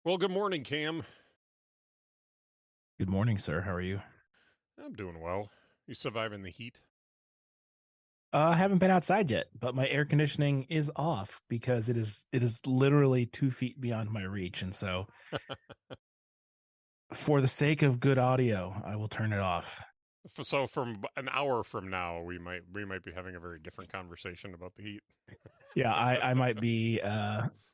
Well, good morning, Cam. Good morning, sir. How are you? I'm doing well. You surviving the heat? I haven't been outside yet, but my air conditioning is off because it is literally 2 feet beyond my reach, and so for the sake of good audio, I will turn it off. So from an hour from now, we might be having a very different conversation about the heat. Yeah, I might be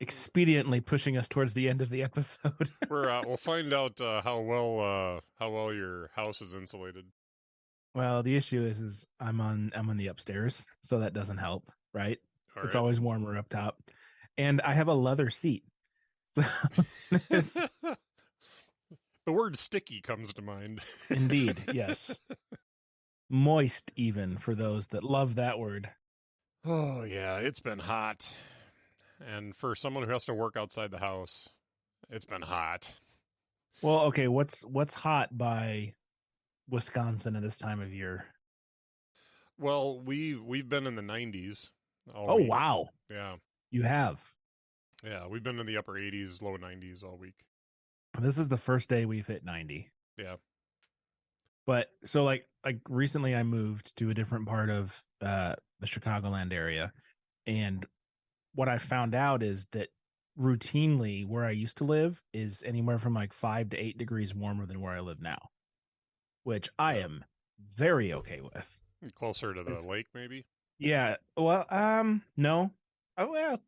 expediently pushing us towards the end of the episode. We'll find out how well your house is insulated. Well, the issue is I'm on the upstairs, so that doesn't help, right? All It's right. always warmer up top, and I have a leather seat, so it's The word sticky comes to mind. indeed yes, moist even for those that love that word. Oh yeah, it's been hot, and for someone who has to work outside the house, it's been hot. Well, okay, what's hot by Wisconsin at this time of year? Well, we've been in the 90s all Oh week. wow, Yeah, you have. yeah, we've been in the upper 80s, low 90s all week. This is the first day we've hit 90. Yeah. But so like recently I moved to a different part of the Chicagoland area, and what I found out is that routinely where I used to live is anywhere from like 5 to 8 degrees warmer than where I live now, which I Yeah. am very okay with. Closer to the It's- lake, maybe. yeah, well, no. Oh well,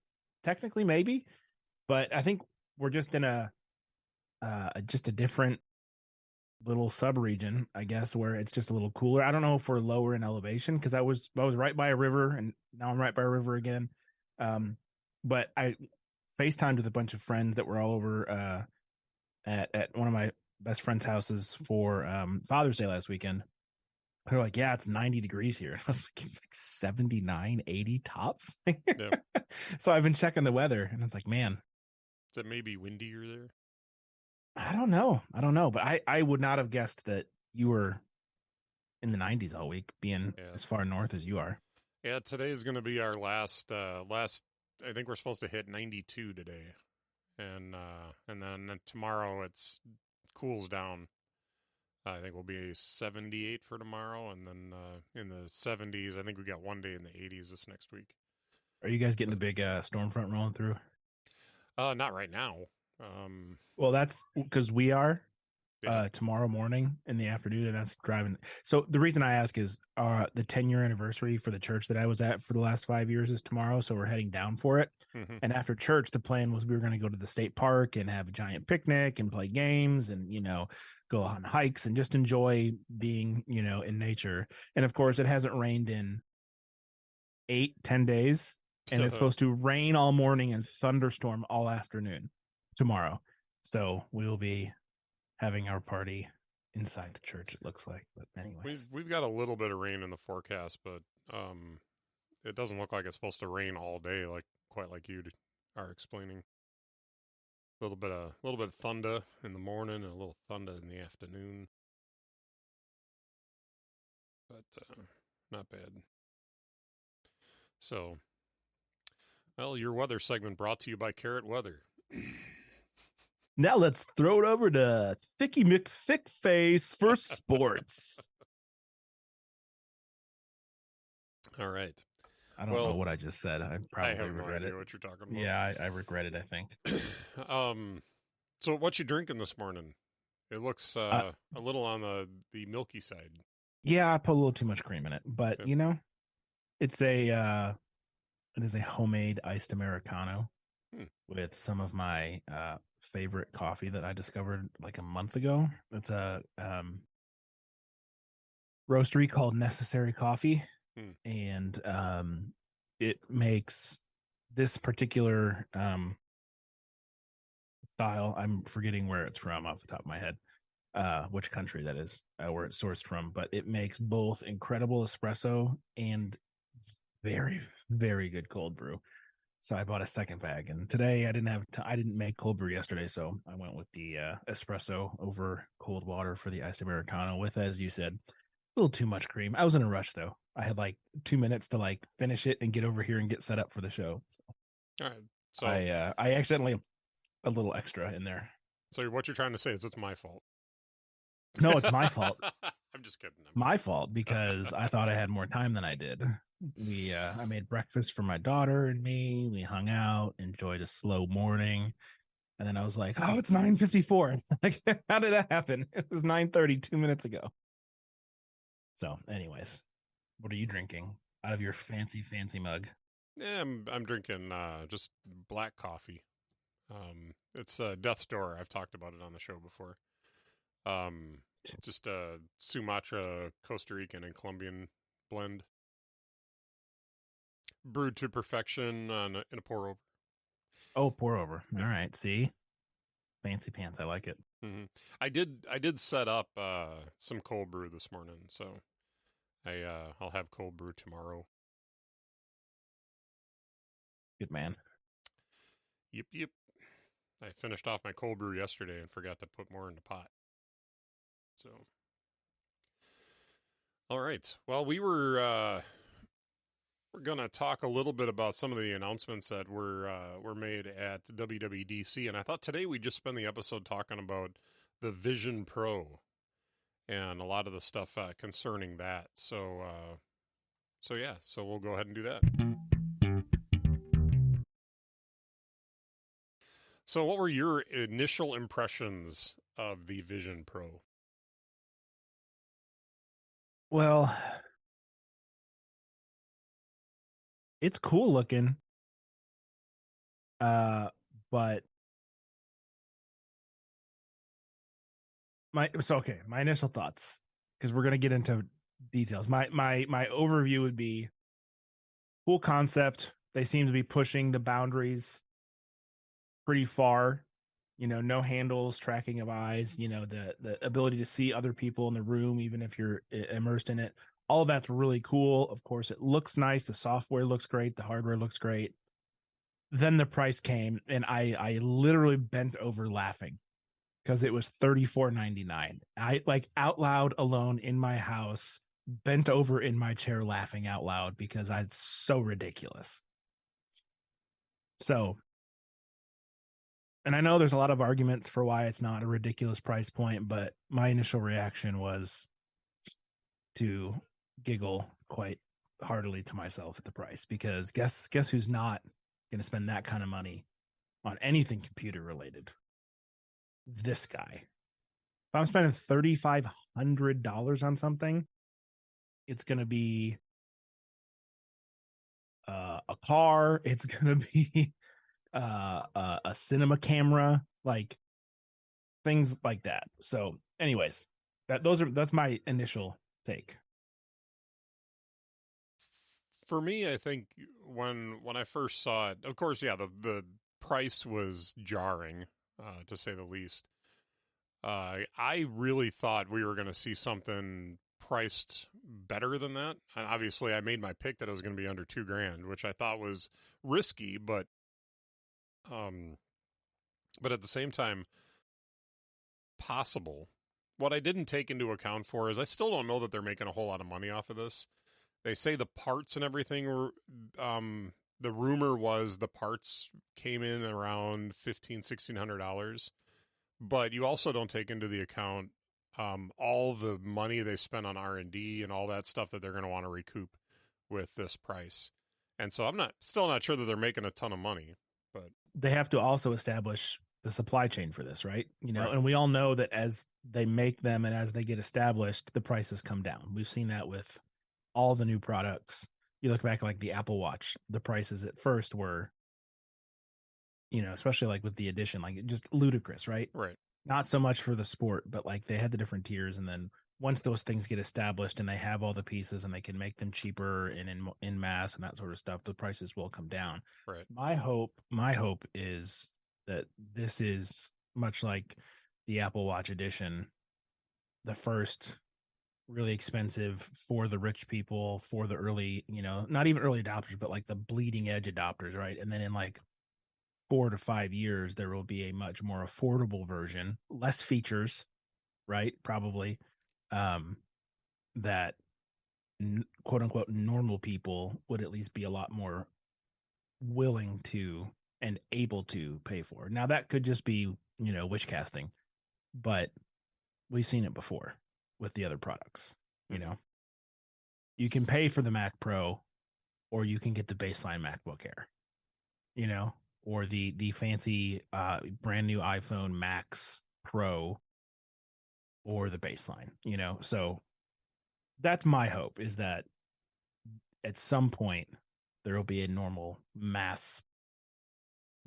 technically maybe, but I think we're just a different little sub-region, I guess, where it's just a little cooler. I don't know if we're lower in elevation because I was right by a river and now I'm right by a river again. But I FaceTimed with a bunch of friends that were all over at one of my best friends' houses for Father's Day last weekend. They're like, yeah, it's 90 degrees here. I was like, it's like 79, 80 tops. Yeah. So I've been checking the weather and it's like, man, Is it maybe windier there? I don't know. I don't know. But I would not have guessed that you were in the 90s all week, being Yeah. as far north as you are. Yeah. Today is going to be our last. I think we're supposed to hit 92 today, and then tomorrow it's cools down. I think we'll be 78 for tomorrow, and then in the 70s. I think we got one day in the 80s this next week. Are you guys getting the But big storm front rolling through? not right now. Um, Well, that's because we are yeah. tomorrow morning in the afternoon, and that's driving. So the reason I ask is the 10-year anniversary for the church that I was at for the last 5 years is tomorrow, so we're heading down for it. Hmm. And after church, the plan was we were going to go to the state park and have a giant picnic and play games and go on hikes and just enjoy being in nature. And of course, it hasn't rained in 8-10 days, and it's supposed to rain all morning and thunderstorm all afternoon tomorrow. So we will be having our party inside the church, it looks like. But anyways, We've got a little bit of rain in the forecast, but it doesn't look like it's supposed to rain all day, quite like you are explaining. A little bit of thunder in the morning and a little thunder in the afternoon, but not bad. So, well, your weather segment brought to you by Carrot Weather. now let's throw it over to Thicky McThickface for sports. All right. I don't know what I just said. I probably I have no regret idea it. what you're talking about. Yeah, I regret it, I think. So what you drinking this morning? It looks a little on the milky side. Yeah, I put a little too much cream in it, but Yep. it's it is a homemade iced Americano with some of my favorite coffee that I discovered like a month ago. It's a roastery called Necessary Coffee, and it makes this particular style. I'm forgetting where it's from off the top of my head, which country that is, where it's sourced from, but it makes both incredible espresso and very, very good cold brew. So I bought a second bag, and today I didn't make cold brew yesterday, so I went with the espresso over cold water for the iced Americano with, as you said, a little too much cream. I was in a rush though. I had like 2 minutes to like finish it and get over here and get set up for the show. So All right. So I accidentally a little extra in there. So what you're trying to say is it's my fault. No, it's my fault. I'm just kidding. My fault because I thought I had more time than I did. I made breakfast for my daughter and me. We hung out, enjoyed a slow morning, and then I was like, "Oh, it's 9:54." Like, how did that happen? It was 9:30 2 minutes ago. So, anyways, what are you drinking out of your fancy mug? Yeah, I'm drinking just black coffee. It's Death's Door. I've talked about it on the show before. Just a Sumatra, Costa Rican, and Colombian blend, brewed to perfection in a pour over. Oh, pour over. All right, see, fancy pants. I like it. Mm-hmm. I did set up some cold brew this morning, so I'll have cold brew tomorrow. Good man. Yep. I finished off my cold brew yesterday and forgot to put more in the pot. So, all right. Well, we're gonna talk a little bit about some of the announcements that were made at WWDC, and I thought today we'd just spend the episode talking about the Vision Pro and a lot of the stuff concerning that. So we'll go ahead and do that. So, what were your initial impressions of the Vision Pro? Well, it's cool looking. But my initial thoughts, because we're gonna get into details. My overview would be cool concept. They seem to be pushing the boundaries pretty far. No handles, tracking of eyes, the ability to see other people in the room, even if you're immersed in it. All of that's really cool. Of course, it looks nice. The software looks great. The hardware looks great. Then the price came, and I literally bent over laughing because it was $34.99. I like out loud alone in my house, bent over in my chair laughing out loud because it's so ridiculous. So, and I know there's a lot of arguments for why it's not a ridiculous price point, but my initial reaction was to giggle quite heartily to myself at the price, because guess who's not going to spend that kind of money on anything computer related? This guy. If I'm spending $3,500 on something, it's going to be a car. It's going to be a cinema camera, like things like that. So, anyways, that's my initial take. For me, I think when I first saw it, of course, yeah, the price was jarring, to say the least. I really thought we were going to see something priced better than that. And obviously, I made my pick that it was going to be under $2,000, which I thought was risky, but at the same time, possible. What I didn't take into account for is I still don't know that they're making a whole lot of money off of this. They say the parts and everything were, the rumor was the parts came in around $1,500-$1,600, but you also don't take into the account all the money they spent on R&D and all that stuff that they're going to want to recoup with this price. And so I'm still not sure that they're making a ton of money, but they have to also establish the supply chain for this, right? Right. And we all know that as they make them and as they get established, the prices come down. We've seen that with all the new products. You look back like the Apple Watch, the prices at first were, especially like with the edition, like just ludicrous, right? Right. Not so much for the sport, but like they had the different tiers, and then once those things get established and they have all the pieces and they can make them cheaper and in mass and that sort of stuff, the prices will come down. Right. My hope is that this is much like the Apple Watch edition, the first really expensive for the rich people, for the early, not even early adopters, but like the bleeding edge adopters, right? And then in like 4 to 5 years, there will be a much more affordable version, less features, right? Probably, that quote unquote normal people would at least be a lot more willing to and able to pay for. Now that could just be, wish casting, but we've seen it before with the other products. You can pay for the Mac Pro, or you can get the baseline MacBook Air, or the fancy brand new iPhone Max Pro, or the baseline. So that's my hope, is that at some point there will be a normal mass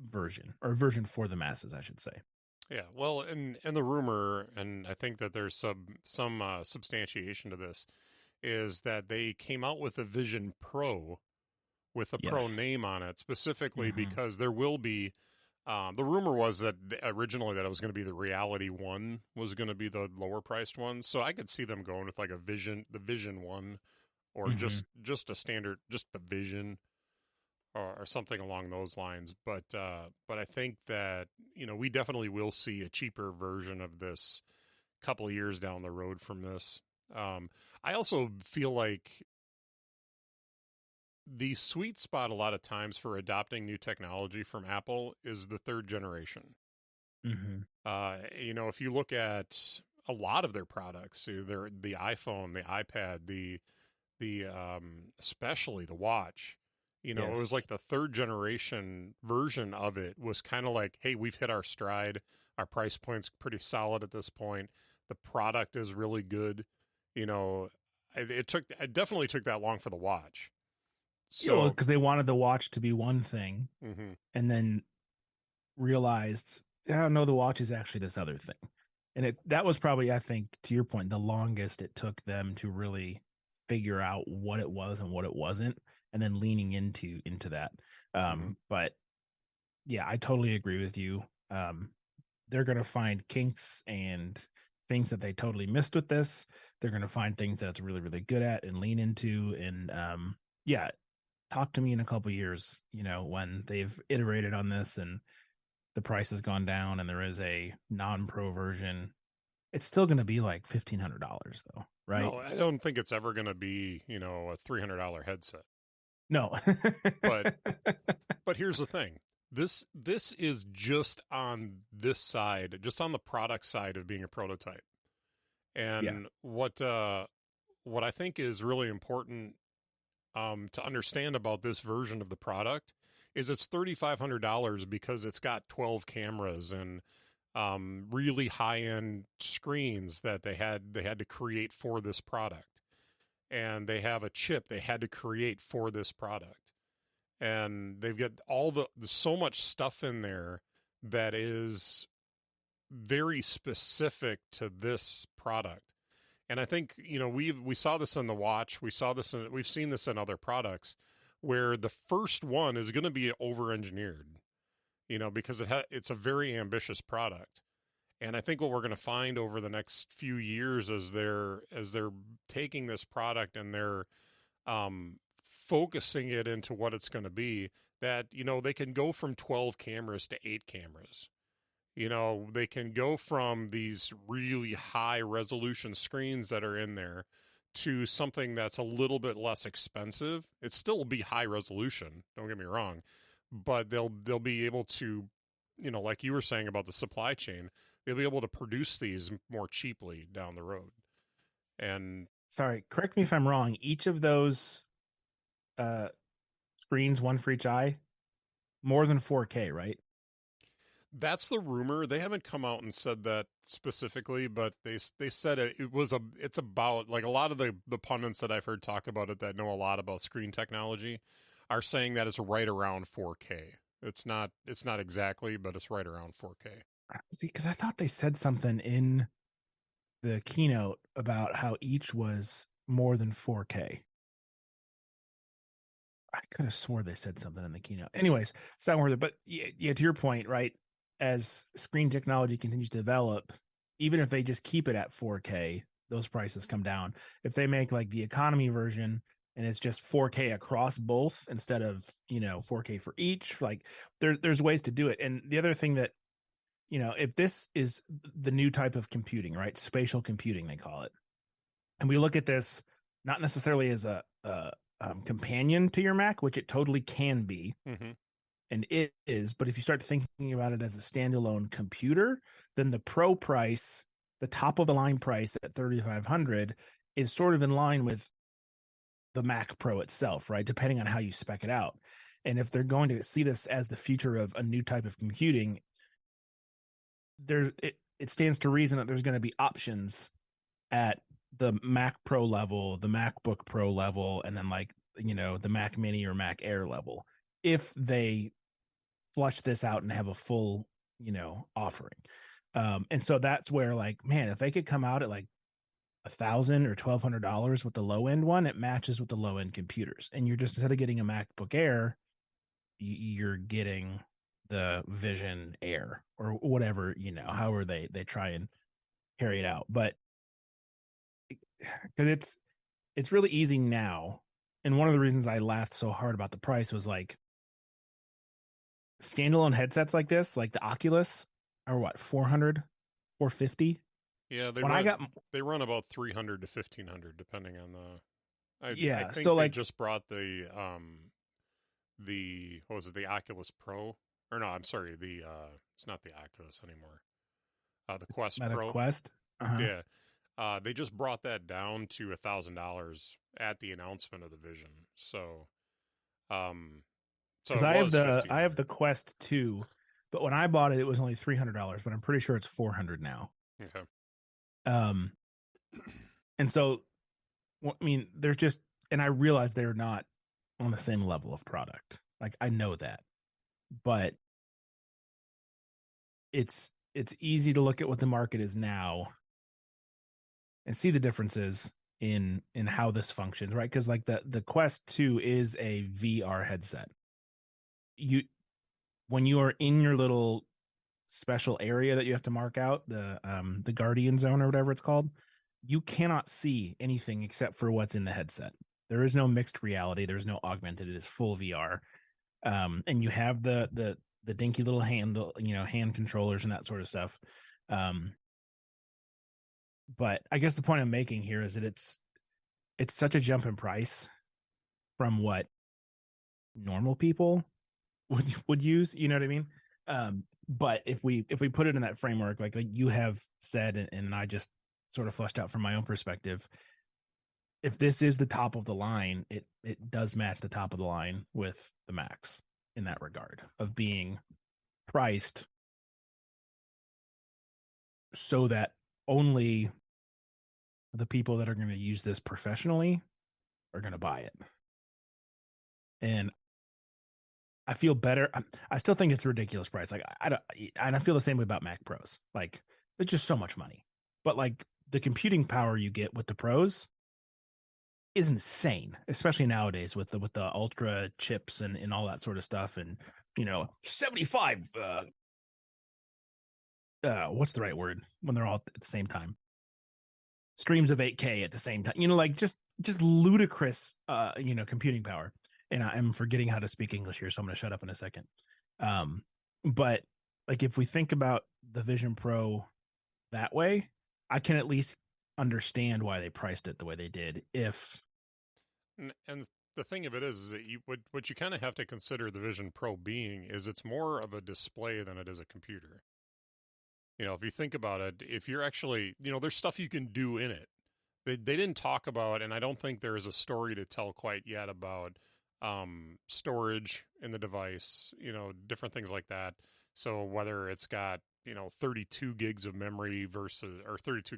version, or version for the masses, I should say. Yeah, well, and the rumor, and I think that there's some substantiation to this, is that they came out with a Vision Pro with a Pro Yes. name on it specifically because there will be. The rumor was that originally that it was going to be the Reality One was going to be the lower priced one, so I could see them going with like the Vision One, or just a standard, just the Vision, or something along those lines. But I think that we definitely will see a cheaper version of this a couple of years down the road from this. I also feel like the sweet spot a lot of times for adopting new technology from Apple is the third generation. If you look at a lot of their products, the iPhone, the iPad, the especially the watch, it was like the third generation version of it was kind of like, hey, we've hit our stride. Our price point's pretty solid at this point. The product is really good. It definitely took that long for the watch. So, because they wanted the watch to be one thing, and then realized, no, the watch is actually this other thing. And that was probably, I think, to your point, the longest it took them to really figure out what it was and what it wasn't, and then leaning into that. But yeah, I totally agree with you. They're going to find kinks and things that they totally missed with this. They're going to find things that's really, really good at and lean into. And talk to me in a couple years, when they've iterated on this and the price has gone down and there is a non-pro version. It's still going to be like $1,500 though, right? No, I don't think it's ever going to be, a $300 headset. No. But here's the thing. This is just on this side, just on the product side of being a prototype. And what I think is really important to understand about this version of the product is it's $3,500 because it's got 12 cameras and really high-end screens that they had to create for this product, and they have a chip they had to create for this product, and they've got so much stuff in there that is very specific to this product. And I think, we saw this in the watch. We've seen this in other products where the first one is going to be over-engineered, because it's a very ambitious product. And I think what we're going to find over the next few years as they're taking this product and they're focusing it into what it's going to be, that, they can go from 12 cameras to 8 cameras. They can go from these really high resolution screens that are in there to something that's a little bit less expensive. It still will be high resolution, don't get me wrong, but they'll be able to, like you were saying about the supply chain, they'll be able to produce these more cheaply down the road. And sorry, correct me if I'm wrong. Each of those screens, one for each eye, more than 4K, right? That's the rumor. They haven't come out and said that specifically, but they said it's about, like, a lot of the pundits that I've heard talk about it that know a lot about screen technology are saying that it's right around 4K. It's not exactly, but it's right around 4K. See, because I thought they said something in the keynote about how each was more than 4K. I could have swore they said something in the keynote. Anyways, it's not worth it. But yeah, to your point, right? As screen technology continues to develop, even if they just keep it at 4K, those prices come down. If they make like the economy version and it's just 4K across both instead of 4K for each, like there's ways to do it. And the other thing that, if this is the new type of computing, right? Spatial computing, they call it. And we look at this not necessarily as a companion to your Mac, which it totally can be. and it is. But if you start thinking about it as a standalone computer, then the Pro price, the top of the line price at 3,500, is sort of in line with the Mac Pro itself, right? Depending on how you spec it out. And if they're going to see this as the future of a new type of computing, it stands to reason that there's going to be options at the Mac Pro level, the MacBook Pro level, and then like, the Mac Mini or Mac Air level, if they flush this out and have a full, offering. And so that's where, like, man, if they could come out at like $1,000 or $1,200 with the low end one, it matches with the low end computers. And you're just, instead of getting a MacBook Air, you're getting the Vision Air or whatever, however they try and carry it out. But because it's really easy now. And one of the reasons I laughed so hard about the price was like, standalone headsets like this, like the Oculus, are what, 400, 450? Yeah, they run about 300 to 1,500 depending on I think so they like, just brought the what was it, the Oculus Pro? Or no, I'm sorry, the it's not the Oculus anymore. The Quest Meta Pro. Quest. Uh-huh. Yeah. They just brought that down to $1,000 at the announcement of the Vision. So because I have the Quest 2, but when I bought it, it was only $300, but I'm pretty sure it's 400 now. Okay. And so, I mean, they're just, and I realize they're not on the same level of product. Like, I know that, but it's easy to look at what the market is now and see the differences in how this functions, right? Because like the Quest 2 is a VR headset. When you are in your little special area that you have to mark out, the Guardian Zone or whatever it's called, you cannot see anything except for what's in the headset. There is no mixed reality. There's no augmented. It is full VR. And you have the dinky little handle, hand controllers and that sort of stuff. But I guess the point I'm making here is that it's such a jump in price from what normal people would use. You know what I mean? But if we put it in that framework, like you have said, and I just sort of fleshed out from my own perspective, if this is the top of the line, it does match the top of the line with the Macs in that regard of being priced so that only the people that are going to use this professionally are going to buy it. And I feel better. I still think it's a ridiculous price. Like I feel the same way about Mac Pros. Like, it's just so much money. But like, the computing power you get with the Pros is insane, especially nowadays with the ultra chips and all that sort of stuff. And 75 what's the right word when they're all at the same time? Streams of 8K at the same time. Like just ludicrous computing power. And I'm forgetting how to speak English here, so I'm going to shut up in a second. But like, if we think about the Vision Pro that way, I can at least understand why they priced it the way they did. And the thing of it is that what you kind of have to consider the Vision Pro being is it's more of a display than it is a computer. If you think about it, if you're actually, there's stuff you can do in it. They didn't talk about, and I don't think there is a story to tell quite yet about storage in the device, different things like that. So whether it's got 32 gigs of memory versus, or 32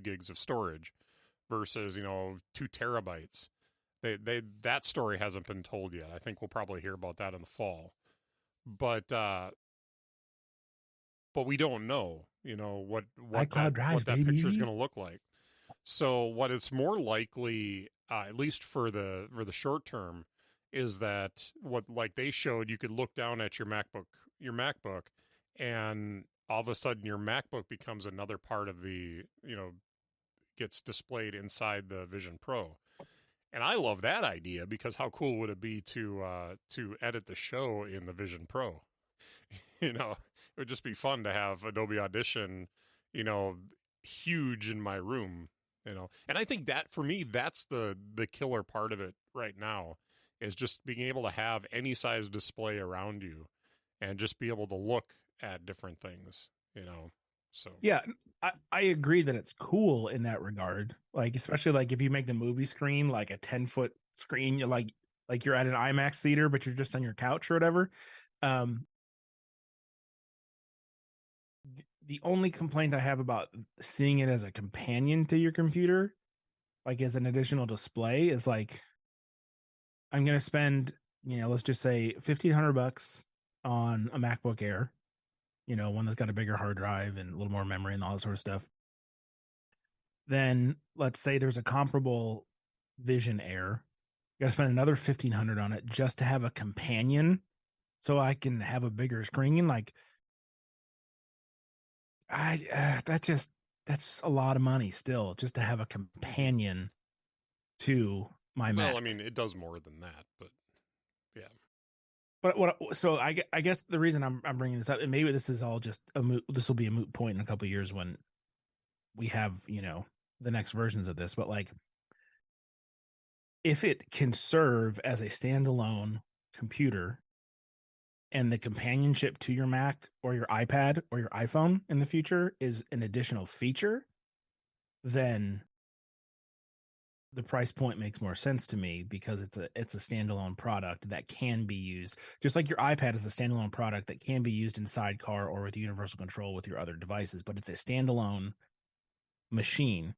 gigs of storage versus 2 terabytes, that story hasn't been told yet. I think we'll probably hear about that in the fall, but we don't know what that picture is going to look like. So what it's more likely, at least for the short term, is that what, like they showed, you could look down at your MacBook, and all of a sudden your MacBook becomes another part of the, gets displayed inside the Vision Pro. And I love that idea, because how cool would it be to edit the show in the Vision Pro? It would just be fun to have Adobe Audition, huge in my room. And I think that, for me, that's the killer part of it right now, is just being able to have any size display around you and just be able to look at different things, So Yeah, I agree that it's cool in that regard. Like, especially like if you make the movie screen like a 10-foot screen, you're like you're at an IMAX theater, but you're just on your couch or whatever. Um, the only complaint I have about seeing it as a companion to your computer, like as an additional display, is like I'm gonna spend, let's just say $1,500 on a MacBook Air, one that's got a bigger hard drive and a little more memory and all that sort of stuff. Then let's say there's a comparable Vision Air. You got to spend another 1,500 on it just to have a companion, so I can have a bigger screen. Like, that's a lot of money still just to have a companion to my Mac. Well, I mean, it does more than that, but yeah. But so I guess the reason I'm bringing this up, and maybe this is all just this will be a moot point in a couple of years when we have the next versions of this, but like if it can serve as a standalone computer and the companionship to your Mac or your iPad or your iPhone in the future is an additional feature, then the price point makes more sense to me because it's a standalone product that can be used just like your iPad is a standalone product that can be used in Sidecar or with universal control with your other devices, but it's a standalone machine.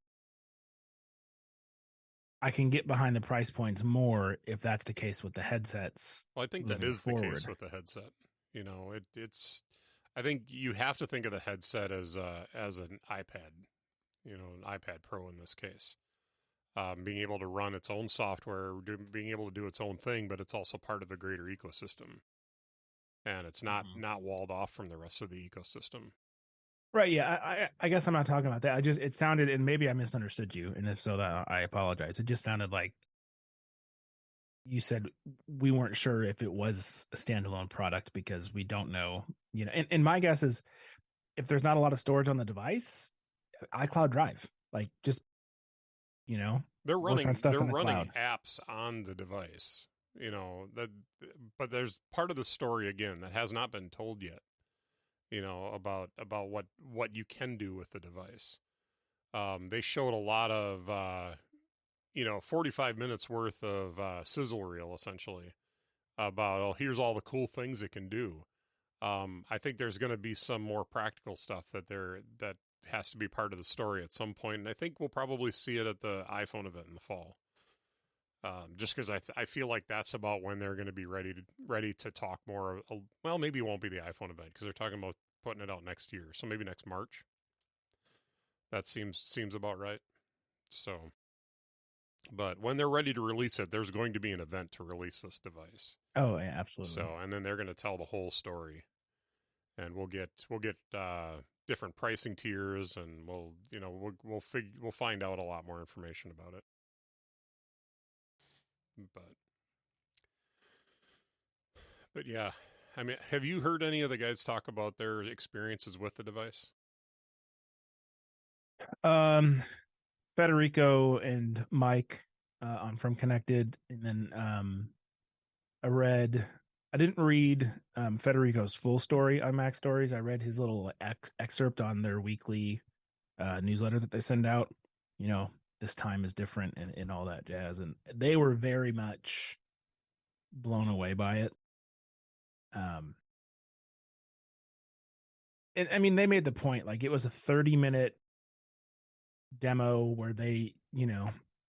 I can get behind the price points more if that's the case with the headsets. Well, I think that is the case with the headset. It's. I think you have to think of the headset as an iPad, an iPad Pro in this case, being able to run its own software, being able to do its own thing, but it's also part of the greater ecosystem, and it's not walled off from the rest of the ecosystem. Right. Yeah. I guess I'm not talking about that. It sounded, and maybe I misunderstood you. And if so, that I apologize. It just sounded like you said we weren't sure if it was a standalone product because we don't know, and my guess is if there's not a lot of storage on the device, iCloud Drive, like just, they're running cloud. apps on the device, but there's part of the story again that has not been told yet. About what you can do with the device. They showed a lot of 45 minutes worth of sizzle reel essentially about here's all the cool things it can do. I think there's going to be some more practical stuff that has to be part of the story at some point, and I think we'll probably see it at the iPhone event in the fall. Just because I feel like that's about when they're going to be ready to talk more. Well, maybe it won't be the iPhone event because they're talking about putting it out next year, so maybe next March. That seems about right. So, but when they're ready to release it, there's going to be an event to release this device. Oh yeah, absolutely. So, and then they're going to tell the whole story, and we'll get different pricing tiers, and we'll find out a lot more information about it. But yeah, I mean, have you heard any of the guys talk about their experiences with the device? Federico and Mike on From Connected, and then I didn't read Federico's full story on Mac Stories. I read his little excerpt on their weekly newsletter that they send out. This time is different and all that jazz. And they were very much blown away by it. And I mean, they made the point, like it was a 30-minute demo where they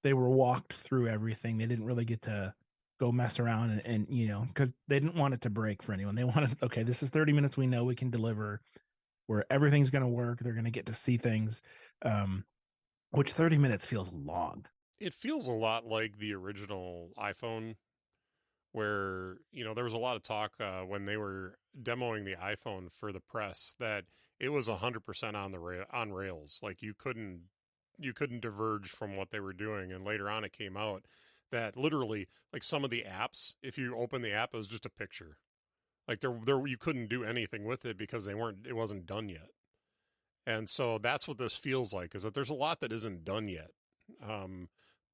were walked through everything. They didn't really get to go mess around and because they didn't want it to break for anyone. They wanted, okay, this is 30 minutes we know we can deliver where everything's going to work. They're going to get to see things. Which 30 minutes feels long. It feels a lot like the original iPhone where, there was a lot of talk when they were demoing the iPhone for the press that it was 100% on rails. Like you couldn't diverge from what they were doing. And later on it came out that literally like some of the apps, if you open the app, it was just a picture. Like there you couldn't do anything with it because it wasn't done yet. And so that's what this feels like, is that there's a lot that isn't done yet.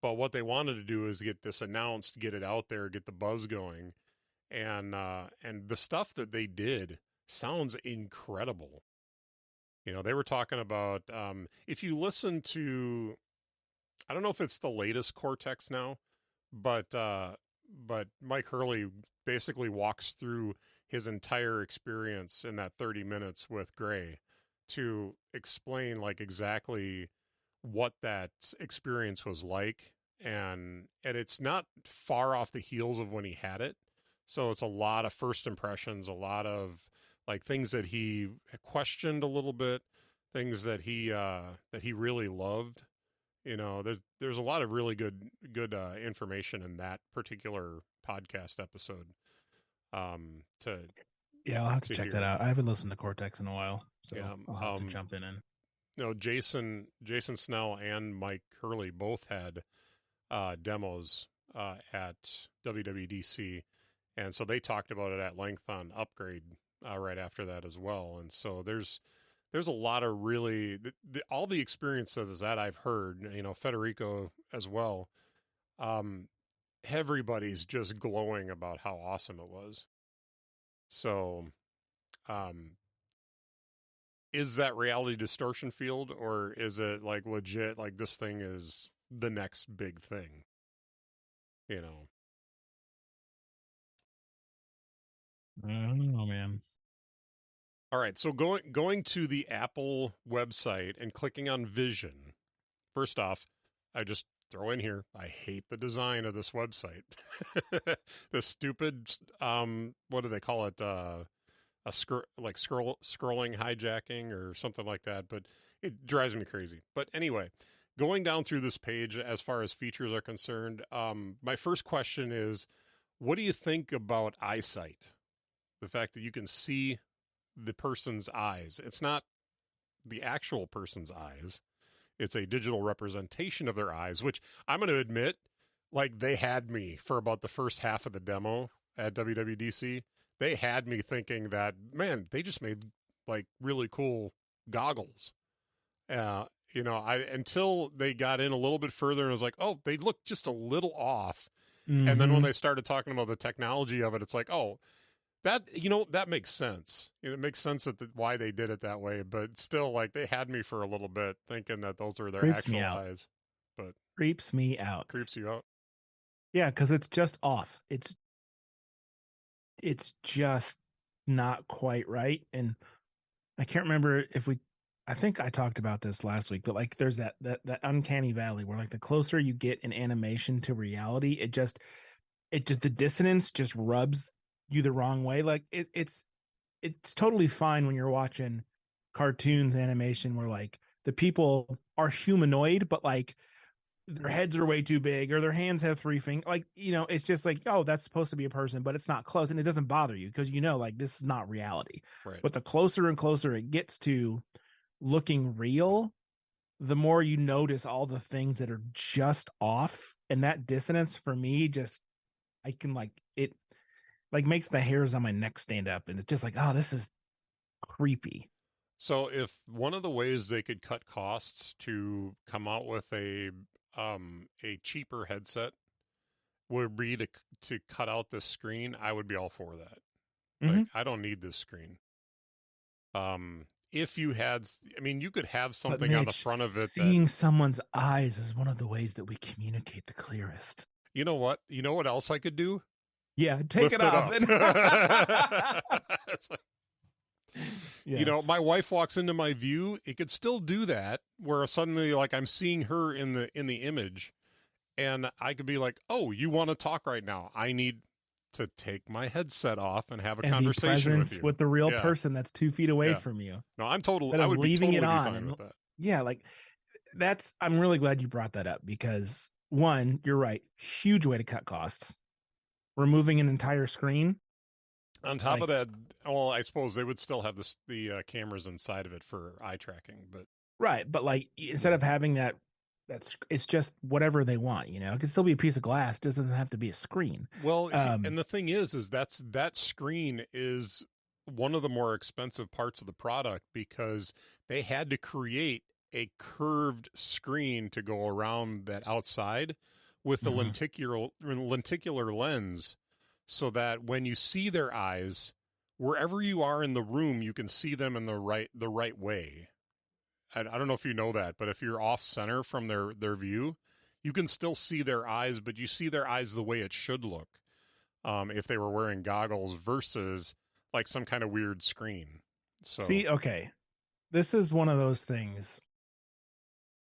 But what they wanted to do is get this announced, get it out there, get the buzz going, and the stuff that they did sounds incredible. They were talking about if you listen to, I don't know if it's the latest Cortex now, but Mike Hurley basically walks through his entire experience in that 30 minutes with Gray to explain like exactly what that experience was like, and it's not far off the heels of when he had it. So it's a lot of first impressions, a lot of like things that he questioned a little bit, things that he really loved. There's a lot of really good information in that particular podcast episode. I'll have to check that out. I haven't listened to Cortex in a while, so I'll have to jump in. Jason Snell and Mike Hurley both had demos at WWDC, and so they talked about it at length on Upgrade right after that as well. And so there's a lot of really all the experiences that I've heard, Federico as well. Everybody's just glowing about how awesome it was. So, is that reality distortion field, or is it like legit? Like this thing is the next big thing, I don't know, man. All right, so going to the Apple website and clicking on Vision. First off, I just throw in here, I hate the design of this website. The stupid, what do they call it? Scrolling hijacking or something like that. But it drives me crazy. But anyway, going down through this page as far as features are concerned, my first question is, what do you think about eyesight? The fact that you can see the person's eyes. It's not the actual person's eyes. It's a digital representation of their eyes, which I'm going to admit, like they had me for about the first half of the demo at WWDC. They had me thinking that, man, they just made like really cool goggles. Until they got in a little bit further and was like, oh, they look just a little off. Mm-hmm. And then when they started talking about the technology of it, it's like, oh, that makes sense. It makes sense why they did it that way, but still, like, they had me for a little bit thinking that those are their actual eyes. But creeps me out. Creeps you out? Yeah, because it's just off. It's just not quite right. And I can't remember I think I talked about this last week, but like there's that uncanny valley where like the closer you get in animation to reality, it just the dissonance just rubs you the wrong way. Like it's totally fine when you're watching cartoons animation where like the people are humanoid, but like their heads are way too big or their hands have 3 fingers. Like, it's just like, oh, that's supposed to be a person, but it's not close. And it doesn't bother you because like this is not reality. Right. But the closer and closer it gets to looking real, the more you notice all the things that are just off. And that dissonance for me, I can it makes the hairs on my neck stand up, and it's just like, oh, this is creepy. So if one of the ways they could cut costs to come out with a cheaper headset would be to cut out this screen, I would be all for that. Mm-hmm. Like, I don't need this screen. If you had, you could have something Mitch, on the front of it. Seeing someone's eyes is one of the ways that we communicate the clearest. You know what? You know what else I could do? Yeah, take it off. It's like, yes. My wife walks into my view. It could still do that, where suddenly, like, I'm seeing her in the image, and I could be like, "Oh, you want to talk right now? I need to take my headset off and have a conversation with you, with the real person that's 2 feet away from you." No, I would leaving be totally it on fine with that. Yeah, like I'm really glad you brought that up because one, you're right, huge way to cut costs. Removing an entire screen. On top of that, well, I suppose they would still have the cameras inside of it for eye tracking, but right. But like instead of having it's just whatever they want. It could still be a piece of glass. It doesn't have to be a screen. Well, and the thing is that screen is one of the more expensive parts of the product because they had to create a curved screen to go around that outside with a lenticular lens, so that when you see their eyes, wherever you are in the room, you can see them in the right way. I don't know if you know that, but if you're off center from their view, you can still see their eyes, but you see their eyes the way it should look, if they were wearing goggles versus like some kind of weird screen. So See, okay, this is one of those things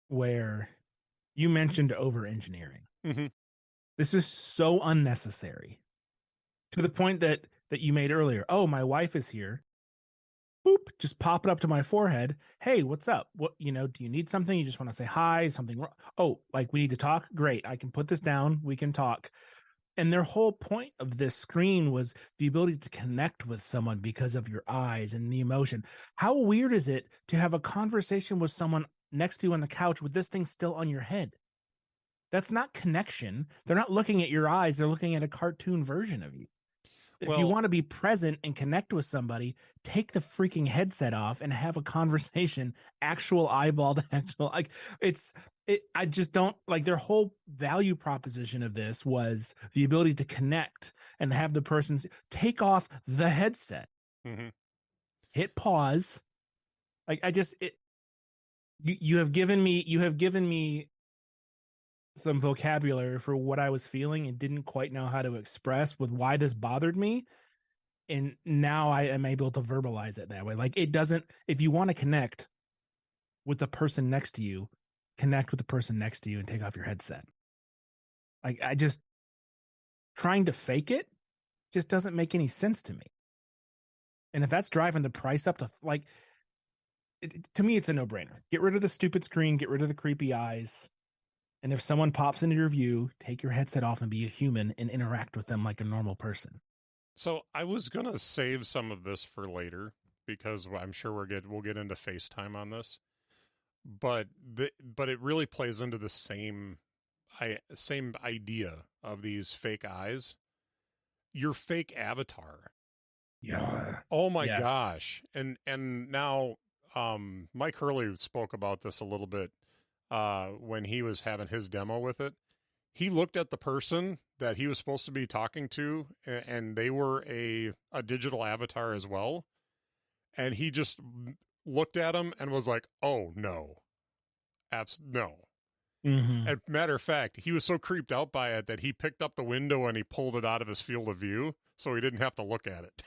where you mentioned over engineering. Mhm. This is so unnecessary, to the point that you made earlier. Oh, my wife is here. Boop, just pop it up to my forehead. Hey, what's up? What, do you need something? You just want to say hi, something wrong? Oh, like we need to talk? Great. I can put this down. We can talk. And their whole point of this screen was the ability to connect with someone because of your eyes and the emotion. How weird is it to have a conversation with someone next to you on the couch with this thing still on your head? That's not connection. They're not looking at your eyes. They're looking at a cartoon version of you. If you want to be present and connect with somebody, take the freaking headset off and have a conversation, actual eyeball to actual. I just don't like their whole value proposition of this was the ability to connect and have the person take off the headset, hit pause. You have given me some vocabulary for what I was feeling and didn't quite know how to express with why this bothered me. And now I am able to verbalize it that way. Like, it doesn't, if you want to connect with the person next to you, connect with the person next to you and take off your headset. Like, I just, trying to fake it just doesn't make any sense to me. And if that's driving the price up to to me, it's a no brainer. Get rid of the stupid screen, get rid of the creepy eyes. And if someone pops into your view, take your headset off and be a human and interact with them like a normal person. So I was gonna save some of this for later because I'm sure we'll get into FaceTime on this, but it really plays into the same idea of these fake eyes. Your fake avatar. Yeah. Oh my gosh! And now, Mike Hurley spoke about this a little bit when he was having his demo with it. He looked at the person that he was supposed to be talking to, and they were a digital avatar as well. And he just looked at him and was like, "Oh no, no." Mm-hmm. As a matter of fact, he was so creeped out by it that he picked up the window and he pulled it out of his field of view, so he didn't have to look at it.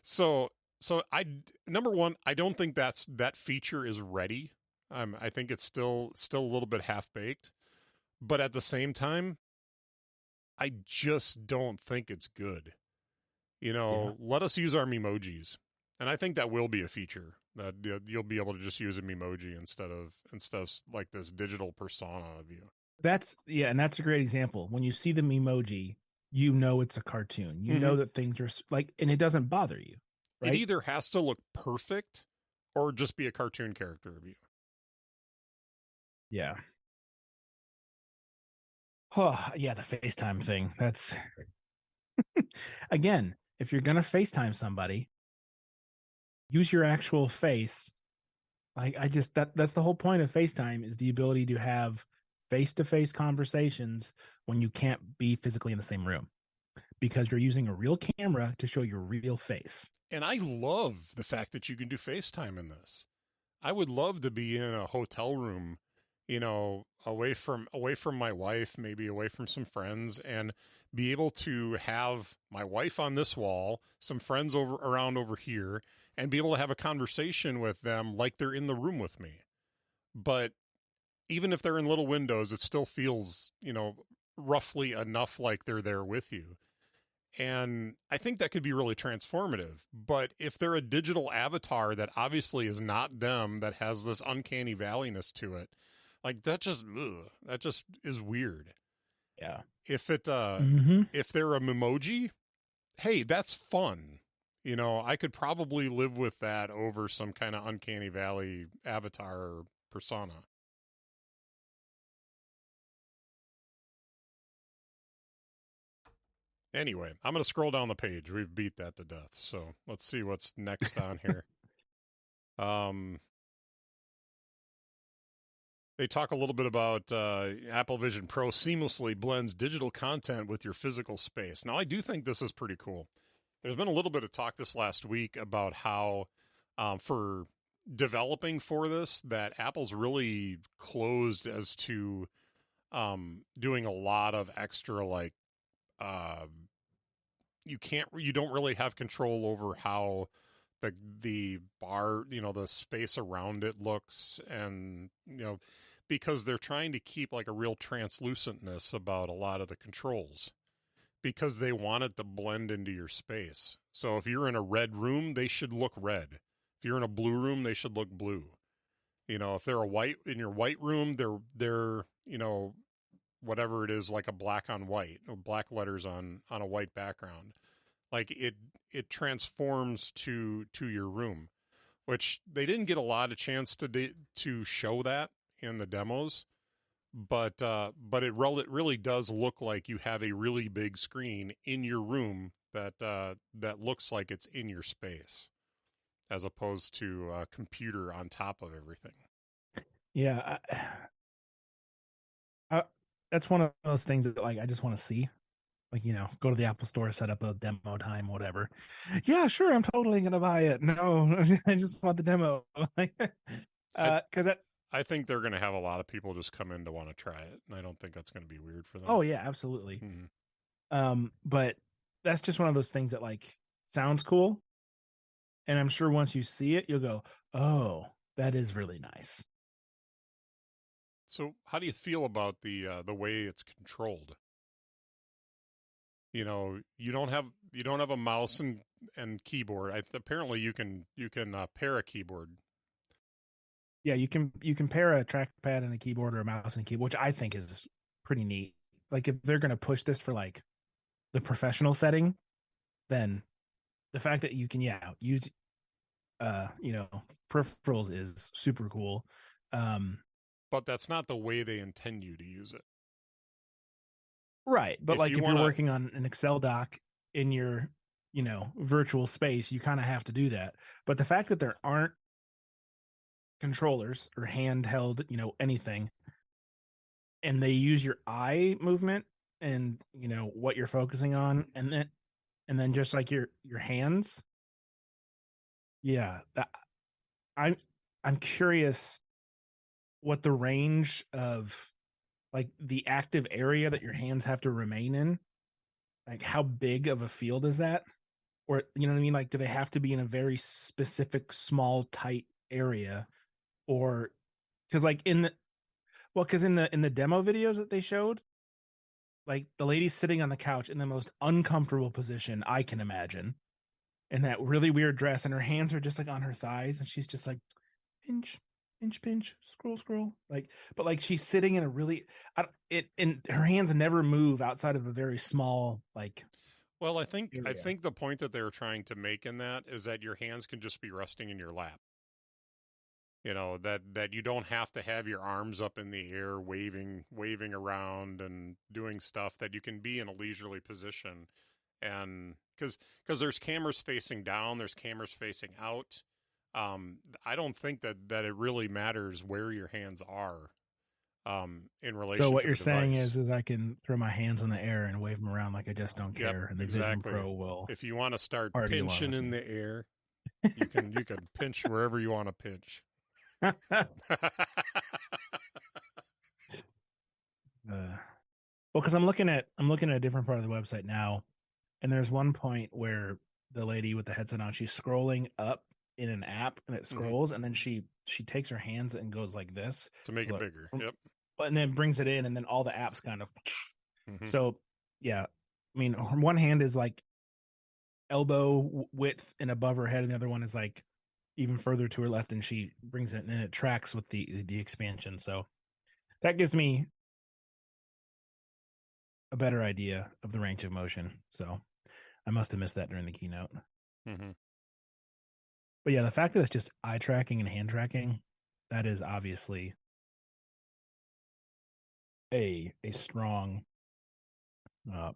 So I number one, I don't think that feature is ready. I think it's still a little bit half baked, but at the same time, I just don't think it's good. Let us use our memojis, and I think that will be a feature that you'll be able to just use a memoji instead of like this digital persona of you. And that's a great example. When you see the memoji, you know it's a cartoon. You know that things are like, and it doesn't bother you. Right? It either has to look perfect or just be a cartoon character of you. Yeah. Oh, yeah, the FaceTime thing. That's again, if you're gonna FaceTime somebody, use your actual face. I just that's the whole point of FaceTime is the ability to have face-to-face conversations when you can't be physically in the same room, because you're using a real camera to show your real face. And I love the fact that you can do FaceTime in this. I would love to be in a hotel room, away from my wife, maybe away from some friends, and be able to have my wife on this wall, some friends around over here, and be able to have a conversation with them like they're in the room with me. But even if they're in little windows, it still feels, roughly enough like they're there with you. And I think that could be really transformative. But if they're a digital avatar that obviously is not them, that has this uncanny valleyness to it, like that just is weird. Yeah. If they're a memoji, hey, that's fun. I could probably live with that over some kind of uncanny valley avatar or persona. Anyway, I'm going to scroll down the page. We've beat that to death. So let's see what's next on here. Um, they talk a little bit about Apple Vision Pro seamlessly blends digital content with your physical space. Now, I do think this is pretty cool. There's been a little bit of talk this last week about how, for developing for this, that Apple's really closed as to doing a lot of extra, like, uh, you don't really have control over how the bar, the space around it looks, and because they're trying to keep like a real translucentness about a lot of the controls, because they want it to blend into your space. So if you're in a red room, they should look red. If you're in a blue room, they should look blue. If they're a white in your white room, they're whatever it is, like a black on white, or black letters on a white background. Like it transforms to your room, which they didn't get a lot of chance to show that in the demos, but it really does look like you have a really big screen in your room that looks like it's in your space, as opposed to a computer on top of everything. Yeah, I, that's one of those things that like I just want to see. Like, go to the Apple Store, set up a demo time, whatever. Yeah, sure, I'm totally gonna buy it. No, I just want the demo. Because I think they're going to have a lot of people just come in to want to try it, and I don't think that's going to be weird for them. Oh yeah, absolutely. But that's just one of those things that like sounds cool, and I'm sure once you see it, you'll go, "Oh, that is really nice." So, how do you feel about the way it's controlled? You don't have a mouse and keyboard. Apparently, you can pair a keyboard. Yeah, you can pair a trackpad and a keyboard, or a mouse and keyboard, which I think is pretty neat. Like if they're going to push this for like the professional setting, then the fact that you can use peripherals is super cool. But that's not the way they intend you to use it. Right. But if you're working on an Excel doc in your, virtual space, you kind of have to do that. But the fact that there aren't controllers or handheld, anything, and they use your eye movement and, what you're focusing on, and then just like your hands. Yeah. I'm curious what the range of like the active area that your hands have to remain in, like how big of a field is that? Or you know what I mean? Like, do they have to be in a very specific, small, tight area? Or because like because in the demo videos that they showed, like the lady's sitting on the couch in the most uncomfortable position I can imagine, in that really weird dress, and her hands are just like on her thighs, and she's just like pinch, pinch, pinch, scroll, like, but like she's sitting in a really, and her hands never move outside of a very small, like. Well, I think the point that they're trying to make in that is that your hands can just be resting in your lap. That you don't have to have your arms up in the air waving around and doing stuff, that you can be in a leisurely position. And because there's cameras facing down, there's cameras facing out. I don't think that it really matters where your hands are in relation to So what the you're saying device. is I can throw my hands in the air and wave them around like I just don't care, and the exactly. Vision Pro will. If you want to start pinching in the air, you can pinch wherever you want to pinch. Well, because I'm looking at a different part of the website now, and there's one point where the lady with the headset on, she's scrolling up in an app, and it scrolls, and then she takes her hands and goes like this to make it bigger. Yep. And then brings it in, and then all the apps kind of. So, yeah, I mean, one hand is like elbow width and above her head, and the other one is like even further to her left, and she brings it, and it tracks with the expansion. So that gives me a better idea of the range of motion. So I must have missed that during the keynote. But yeah, the fact that it's just eye tracking and hand tracking, that is obviously a strong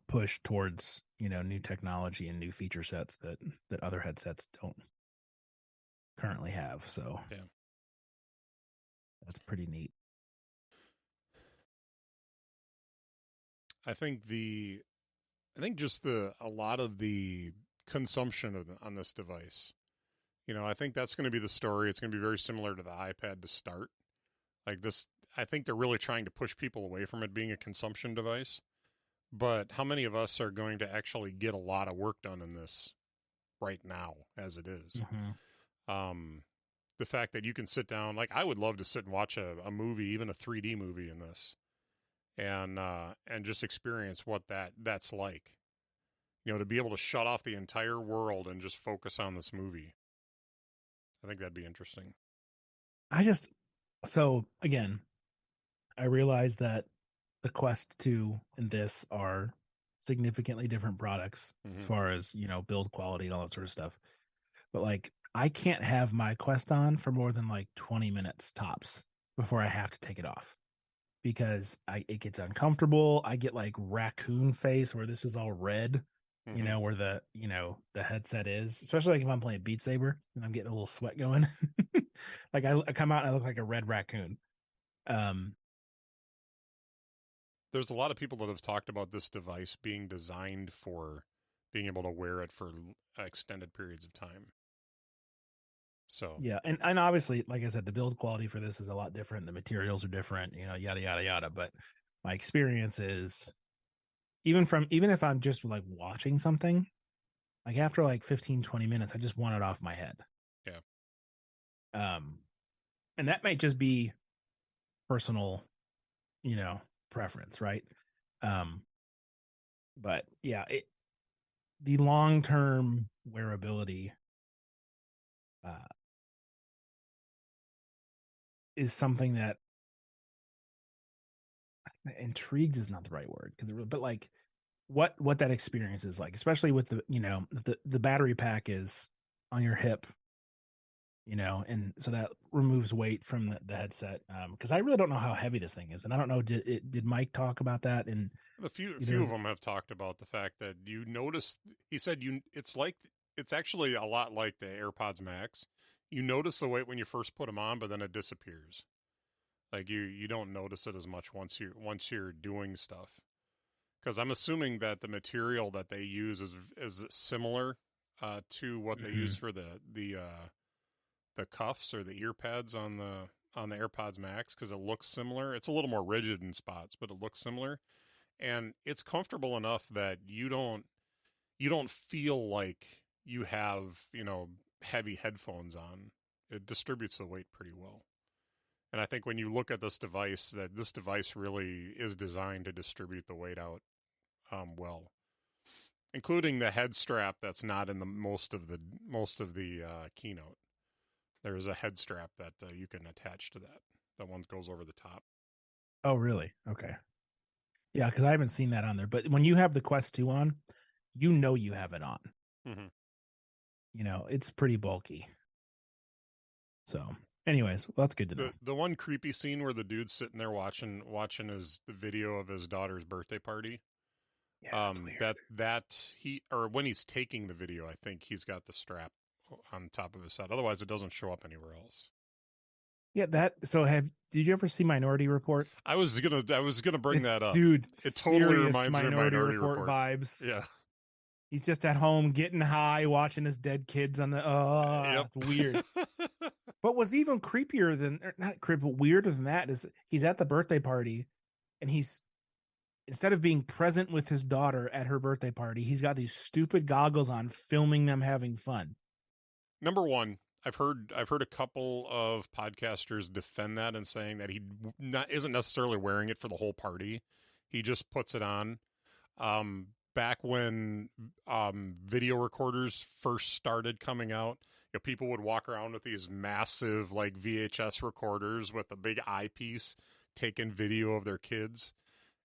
push towards new technology and new feature sets that other headsets don't. currently have. So Yeah. that's pretty neat. I think just a lot of the consumption on this device. I think that's going to be the story. It's going to be very similar to the iPad to start. Like this, I think they're really trying to push people away from it being a consumption device. But how many of us are going to actually get a lot of work done in this right now as it is? Mm-hmm. The fact that you can sit down, like I would love to sit and watch a movie, even a 3D movie in this, and just experience what that's like. To be able to shut off the entire world and just focus on this movie. I think that'd be interesting. So again, I realize that the Quest 2 and this are significantly different products as far as, build quality and all that sort of stuff. But like, I can't have my Quest on for more than like 20 minutes tops before I have to take it off because it gets uncomfortable. I get like raccoon face where this is all red, where the headset is, especially like if I'm playing Beat Saber and I'm getting a little sweat going. Like I come out and I look like a red raccoon. Um, There's a lot of people that have talked about this device being designed for being able to wear it for extended periods of time. So yeah, and obviously, like I said, the build quality for this is a lot different. The materials are different, yada yada yada. But my experience is even if I'm just like watching something, like after like 15, 20 minutes, I just want it off my head. Yeah. And that might just be personal, preference, right? But yeah, the long term wearability is something that intrigues is not the right word but like what that experience is like, especially with the battery pack is on your hip, and so that removes weight from the headset. Because I really don't know how heavy this thing is, and I don't know, did Mike talk about that? And a few of them have talked about the fact that you notice. He said it's actually a lot like the AirPods Max. You notice the weight when you first put them on, but then it disappears. Like you don't notice it as much once you're doing stuff. Because I'm assuming that the material that they use is similar to what they use for the cuffs or the ear pads on the AirPods Max, because it looks similar. It's a little more rigid in spots, but it looks similar, and it's comfortable enough that you don't feel like you have heavy headphones on. It distributes the weight pretty well. And I think when you look at this device, that this device really is designed to distribute the weight out well, including the head strap that's not in the most of the keynote. There's a head strap that you can attach to that. That one goes over the top. Oh, really? Okay. Yeah, because I haven't seen that on there. But when you have the Quest 2 on, you have it on. Mm-hmm. It's pretty bulky. So, anyways, well, that's good to know. The one creepy scene where the dude's sitting there watching the video of his daughter's birthday party. Yeah, when he's taking the video, I think he's got the strap on top of his head. Otherwise, it doesn't show up anywhere else. Yeah, did you ever see Minority Report? I was gonna bring that up, dude. It totally reminds me of Minority Report vibes. Yeah, he's just at home getting high, watching his dead kids on the. Yep. It's weird. But what's even creepier than, not creepy, but weirder than that is he's at the birthday party, and instead of being present with his daughter at her birthday party, he's got these stupid goggles on, filming them having fun. Number one, I've heard a couple of podcasters defend that and saying that he isn't necessarily wearing it for the whole party. He just puts it on. Back when video recorders first started coming out, people would walk around with these massive like VHS recorders with a big eyepiece taking video of their kids.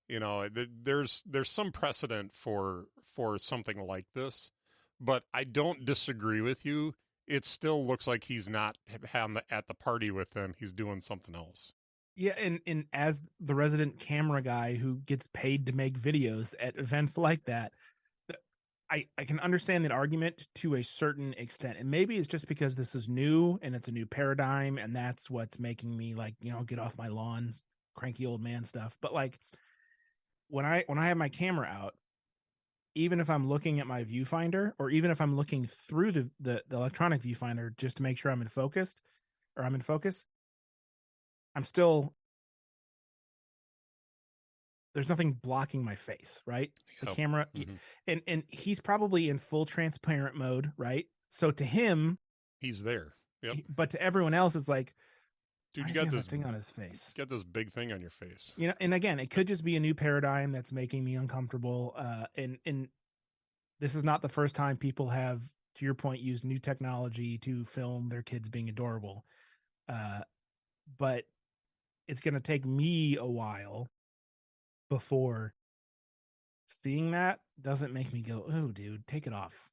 There's some precedent for something like this, but I don't disagree with you. It still looks like he's not at the party with them. He's doing something else. Yeah, and as the resident camera guy who gets paid to make videos at events like that, I can understand that argument to a certain extent. And maybe it's just because this is new and it's a new paradigm, and that's what's making me like, get off my lawn, cranky old man stuff. But like when I have my camera out, even if I'm looking at my viewfinder, or even if I'm looking through the electronic viewfinder just to make sure I'm in focus, I'm still, there's nothing blocking my face, right? The camera, and he's probably in full transparent mode, right? So to him, he's there. Yep. But to everyone else, it's like, dude, you got this thing on his face. Get this big thing on your face. And again, it could just be a new paradigm that's making me uncomfortable. And this is not the first time people have, to your point, used new technology to film their kids being adorable. But it's going to take me a while before seeing that doesn't make me go, oh, dude, take it off.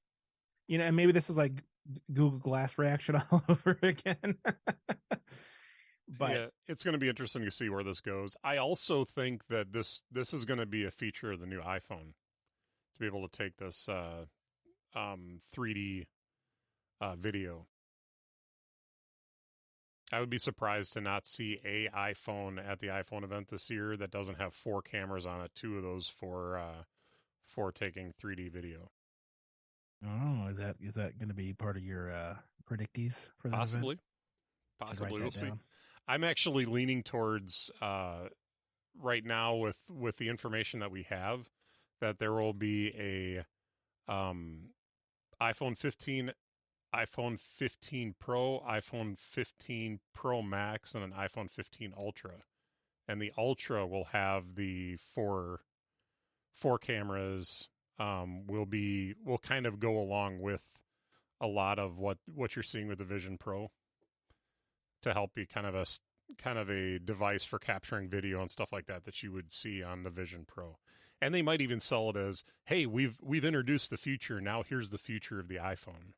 And maybe this is like Google Glass reaction all over again. But yeah, it's going to be interesting to see where this goes. I also think that this is going to be a feature of the new iPhone, to be able to take this 3D video. I would be surprised to not see a iPhone at the iPhone event this year that doesn't have 4 cameras on it, 2 of those for taking 3D video. Oh, is that going to be part of your predictees for the Possibly? Event? Possibly, we'll see. I'm actually leaning towards right now with the information that we have, that there will be a iPhone 15, iPhone 15 Pro, iPhone 15 Pro Max, and an iPhone 15 Ultra. And the Ultra will have the four cameras. Will kind of go along with a lot of what you're seeing with the Vision Pro, to help be kind of a device for capturing video and stuff like that you would see on the Vision Pro. And they might even sell it as, hey, we've introduced the future. Now here's the future of the iPhone,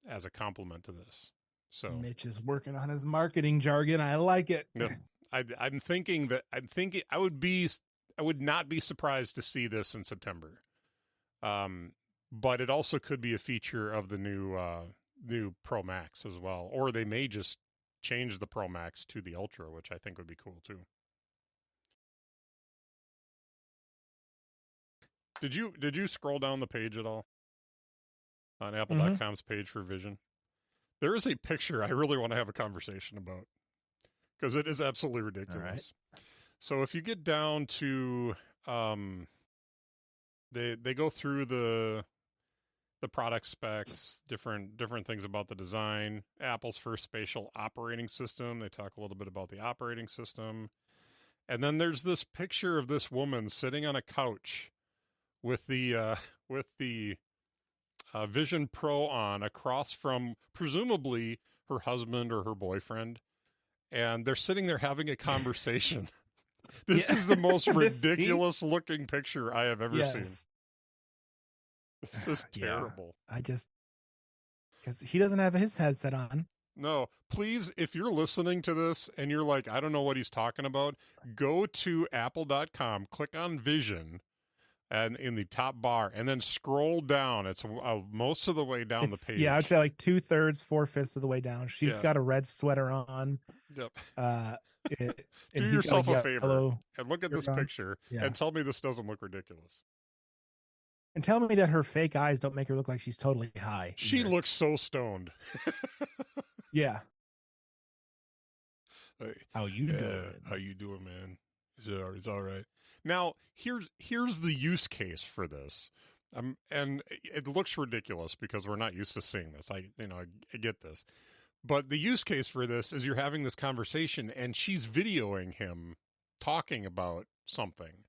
as a complement to this. So Mitch is working on his marketing jargon. I like it. No, I'm thinking I would not be surprised to see this in September. But it also could be a feature of the new Pro Max as well, or they may just change the Pro Max to the Ultra, which I think would be cool too. Did you scroll down the page at all on Apple.com's page for Vision? There is a picture I really want to have a conversation about, because it is absolutely ridiculous. Right. So if you get down to they go through the product specs, different things about the design, Apple's first spatial operating system. They talk a little bit about the operating system. And then there's this picture of this woman sitting on a couch with the Vision Pro on, across from presumably her husband or her boyfriend. And they're sitting there having a conversation. This is the most ridiculous looking picture I have ever seen. This is terrible. Yeah. Because he doesn't have his headset on. No, please, if you're listening to this and you're like, I don't know what he's talking about, go to apple.com, click on Vision, and in the top bar, and then scroll down. It's most of the way down the page. Yeah, I'd say like 2/3, 4/5 of the way down. She's got a red sweater on. Yep. Do yourself a favor and look at this picture and tell me this doesn't look ridiculous. And tell me that her fake eyes don't make her look like she's totally high. She looks so stoned. Yeah. Hey, how you doing? How you doing, man? It's all right. Now, here's the use case for this. And it looks ridiculous because we're not used to seeing this. I get this. But the use case for this is you're having this conversation and she's videoing him talking about something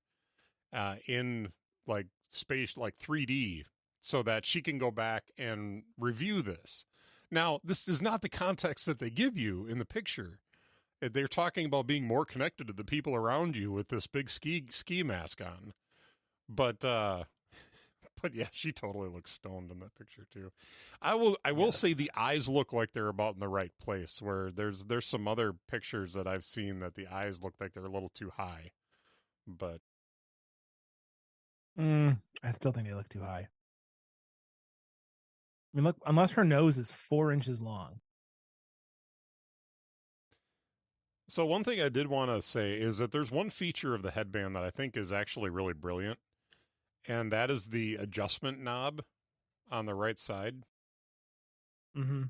in like space, like 3D, so that she can go back and review this. Now, this is not the context that they give you in the picture. They're talking about being more connected to the people around you with this big ski mask on. But yeah, she totally looks stoned in that picture too. I will say the eyes look like they're about in the right place, where there's some other pictures that I've seen that the eyes look like they're a little too high. But I still think they look too high. I mean, look, unless her nose is 4 inches long. So one thing I did want to say is that there's one feature of the headband that I think is actually really brilliant, and that is the adjustment knob on the right side. Mm-hmm.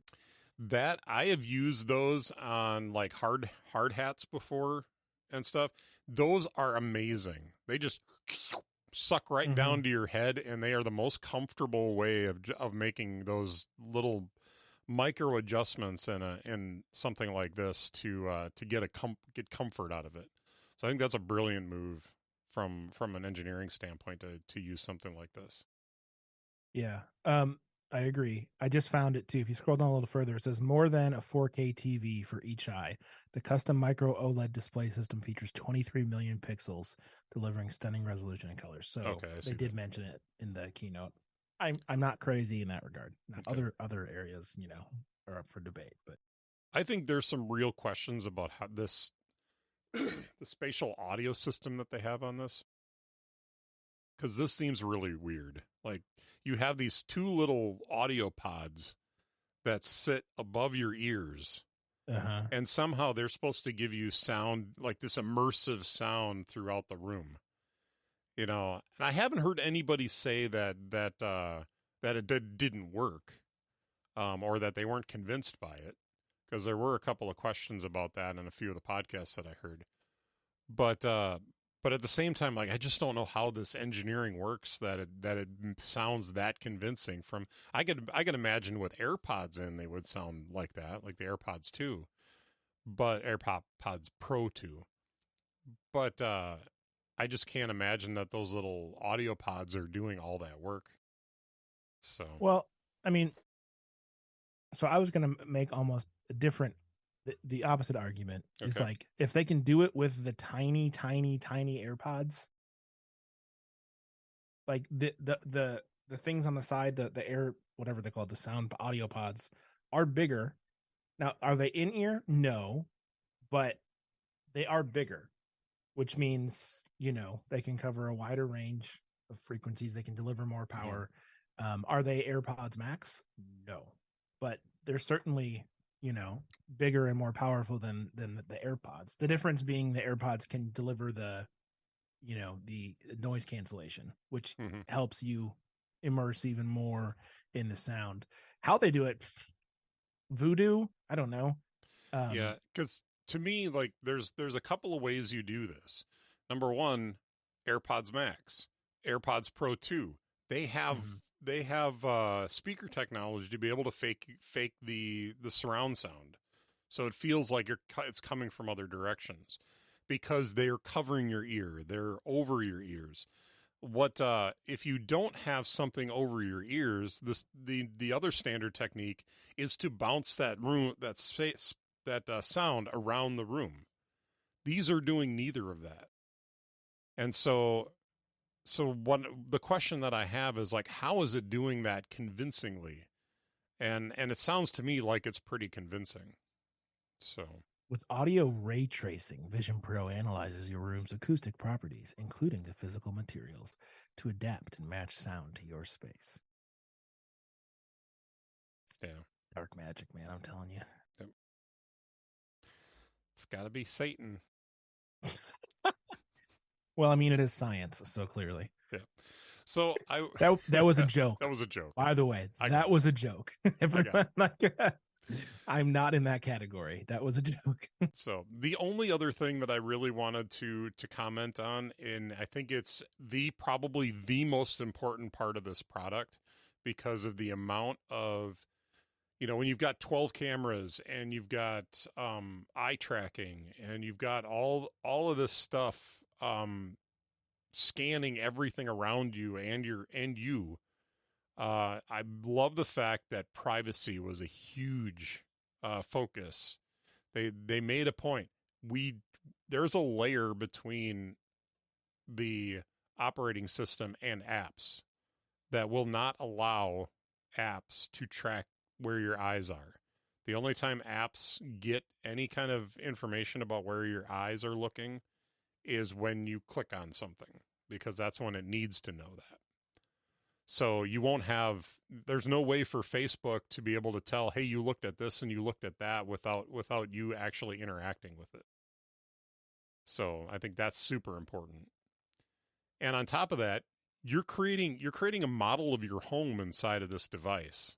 That I have used those on like hard hats before and stuff. Those are amazing. They just suck right down to your head, and they are the most comfortable way of making those little micro adjustments in something like this to get get comfort out of it. So I think that's a brilliant move from an engineering standpoint to use something like this. Yeah. I agree. I just found it too. If you scroll down a little further, it says more than a 4K TV for each eye. The custom micro OLED display system features 23 million pixels, delivering stunning resolution and colors. So Okay, they did mention it in the keynote. I'm not crazy in that regard. Now, okay. other areas, are up for debate. But I think there's some real questions about how this the spatial audio system that they have on this, because this seems really weird. Like you have these two little audio pods that sit above your ears, and somehow they're supposed to give you sound, like this immersive sound throughout the room. And I haven't heard anybody say that it didn't work, or that they weren't convinced by it, because there were a couple of questions about that in a few of the podcasts that I heard. But at the same time, like I just don't know how this engineering works that it sounds that convincing. From I could imagine with AirPods in, they would sound like that, like the AirPods 2, but AirPods Pro 2. But I just can't imagine that those little audio pods are doing all that work. So well, I mean, so I was going to make almost a different, the opposite argument is okay, like if they can do it with the tiny, tiny, tiny AirPods, like the things on the side, the air, whatever they call it, the sound audio pods are bigger. Now, are they in ear? No, but they are bigger, which means they can cover a wider range of frequencies. They can deliver more power. Are they AirPods Max? No, but they're certainly bigger and more powerful than the AirPods. The difference being the AirPods can deliver the noise cancellation, which helps you immerse even more in the sound. How they do it, voodoo, I don't know. yeah, because to me, like there's a couple of ways you do this. Number one, AirPods Max, AirPods Pro 2. They have speaker technology to be able to fake the surround sound, so it feels like it's coming from other directions, because they're covering your ear, they're over your ears. What if you don't have something over your ears? The other standard technique is to bounce that room, that space, that sound around the room. These are doing neither of that. And so what the question that I have is like, how is it doing that convincingly? And it sounds to me like it's pretty convincing. So With audio ray tracing, Vision Pro analyzes your room's acoustic properties, including the physical materials, to adapt and match sound to your space. yeah, Dark magic, man, I'm telling you. yep. It's got to be Satan. Well, I mean, it is science, so clearly. Yeah. So that was a joke. That was a joke. By the way, that was a joke. I'm not in that category. That was a joke. So the only other thing that I really wanted to comment on, and I think it's probably the most important part of this product, because of the amount of, when you've got 12 cameras and you've got eye tracking and you've got all of this stuff scanning everything around you and you. I love the fact that privacy was a huge focus. They made a point. There's a layer between the operating system and apps that will not allow apps to track where your eyes are. The only time apps get any kind of information about where your eyes are looking is when you click on something, because that's when it needs to know that. So there's no way for Facebook to be able to tell, hey, you looked at this and you looked at that without you actually interacting with it. So I think that's super important. And on top of that, you're creating a model of your home inside of this device.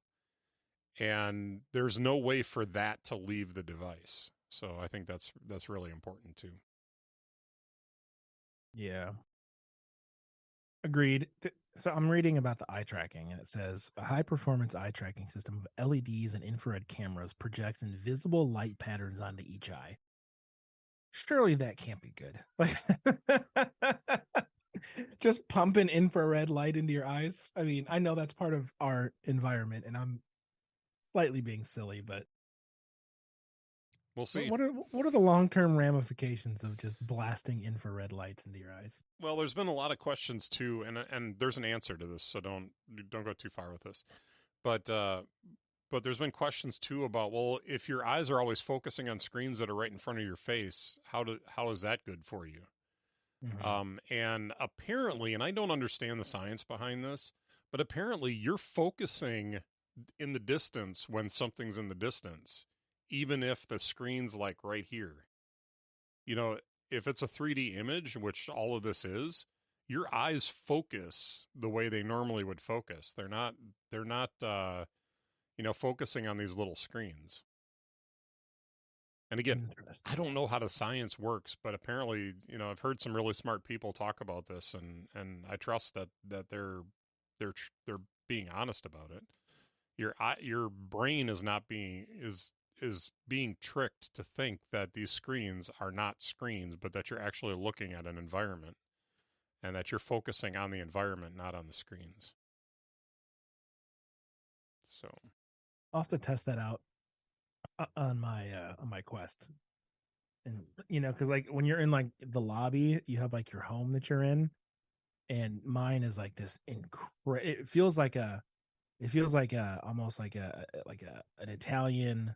And there's no way for that to leave the device. So I think that's really important too. Yeah. Agreed. So I'm reading about the eye tracking, and it says a high-performance eye tracking system of LEDs and infrared cameras projects invisible light patterns onto each eye. Surely that can't be good. Like, just pumping infrared light into your eyes. I mean, I know that's part of our environment, and I'm slightly being silly, but we'll see. What are the long-term ramifications of just blasting infrared lights into your eyes? Well, there's been a lot of questions too, and there's an answer to this, so don't go too far with this. But there's been questions too about, well, if your eyes are always focusing on screens that are right in front of your face, how is that good for you? Mm-hmm. And apparently, and I don't understand the science behind this, but apparently you're focusing in the distance when something's in the distance, even if the screen's like right here. You know, if it's a 3D image, which all of this is, your eyes focus the way they normally would focus. They're not focusing on these little screens. And again, I don't know how the science works, but apparently, I've heard some really smart people talk about this, and I trust that they're being honest about it. Your brain is being tricked to think that these screens are not screens, but that you're actually looking at an environment, and that you're focusing on the environment, not on the screens. So I'll have to test that out on my Quest. And because like when you're in like the lobby, you have like your home that you're in, and mine is like this it feels like almost like an Italian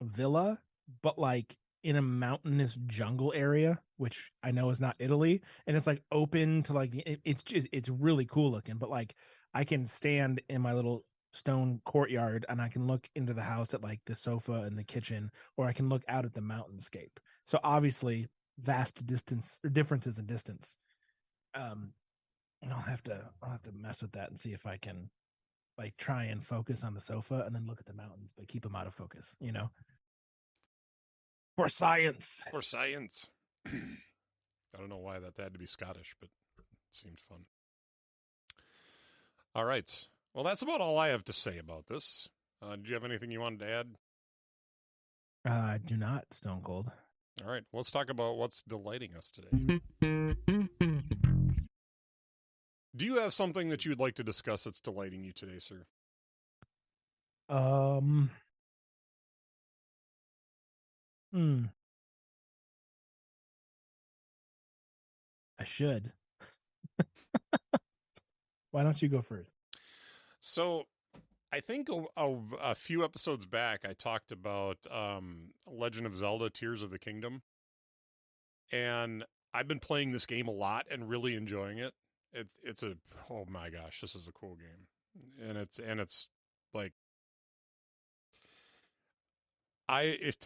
villa, but like in a mountainous jungle area, which I know is not Italy, and it's like open to like it's really cool looking. But like I can stand in my little stone courtyard and I can look into the house at like the sofa and the kitchen, or I can look out at the mountainscape. So obviously vast differences in distance. And I'll have to mess with that and see if I can like try and focus on the sofa and then look at the mountains, but keep them out of focus, For science. For science. I don't know why that had to be Scottish, but it seemed fun. All right. Well, that's about all I have to say about this. Do you have anything you wanted to add? I do not, Stone Cold. All right. Let's talk about what's delighting us today. Do you have something that you'd like to discuss that's delighting you today, sir? I should. Why don't you go first? So, I think a few episodes back, I talked about Legend of Zelda: Tears of the Kingdom, and I've been playing this game a lot and really enjoying it. It's oh my gosh, this is a cool game, and it's like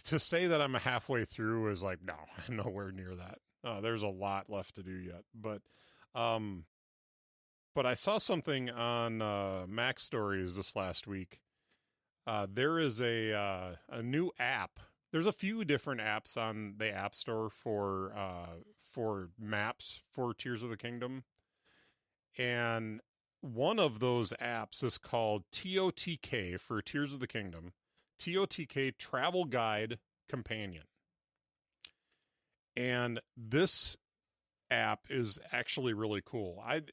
to say that I'm halfway through is like, no, nowhere near that. There's a lot left to do yet, but I saw something on Mac Stories this last week. There is a new app. There's a few different apps on the App Store for maps for Tears of the Kingdom, and one of those apps is called TOTK for Tears of the Kingdom. TOTK Travel Guide Companion. And this app is actually really cool. I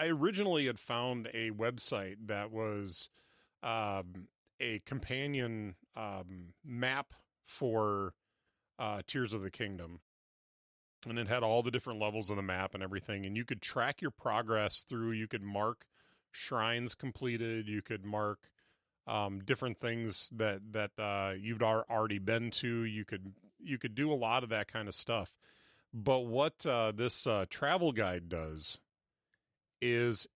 originally had found a website that was a companion map for Tears of the Kingdom. And it had all the different levels of the map and everything. And you could track your progress through. You could mark shrines completed. You could mark different things that you've already been to. You could do a lot of that kind of stuff. But what this travel guide does is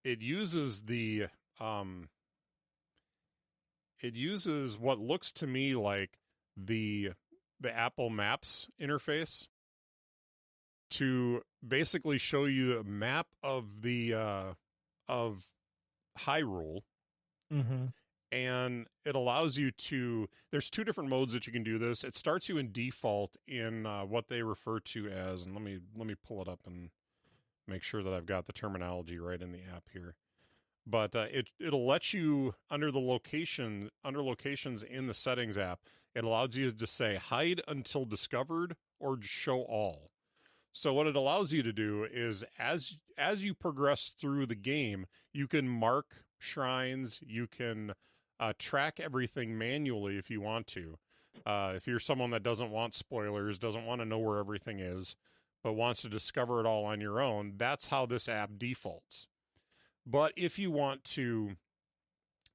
um, it uses what looks to me like the Apple Maps interface to basically show you a map of the of Hyrule, Mm-hmm. and it allows you to. There's two different modes that you can do this. It starts you in default in what they refer to as, and let me pull it up and make sure that I've got the terminology right in the app here. But it'll let you under locations in the settings app. It allows you to say hide until discovered or show all. So what it allows you to do is as you progress through the game, you can mark shrines, you can track everything manually if you want to. If you're someone that doesn't want spoilers, doesn't want to know where everything is, but wants to discover it all on your own, that's how this app defaults. But if you want to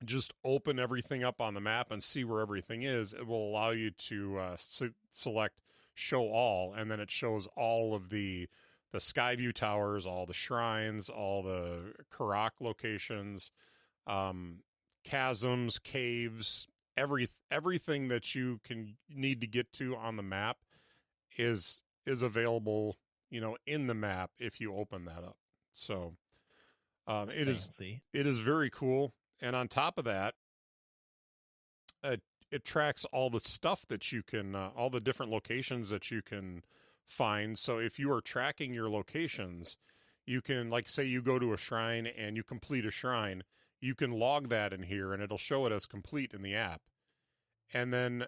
just open everything up on the map and see where everything is, it will allow you to select show all, and then it shows all of the Skyview towers, all the shrines, all the Karak locations, chasms, caves, everything that you can need to get to on the map is available, in the map if you open that up. So it fancy. is very cool. And on top of that, it tracks all the stuff that you can, all the different locations that you can find. So if you are tracking your locations, you can, like, say you go to a shrine and you complete a shrine, you can log that in here and it'll show it as complete in the app. And then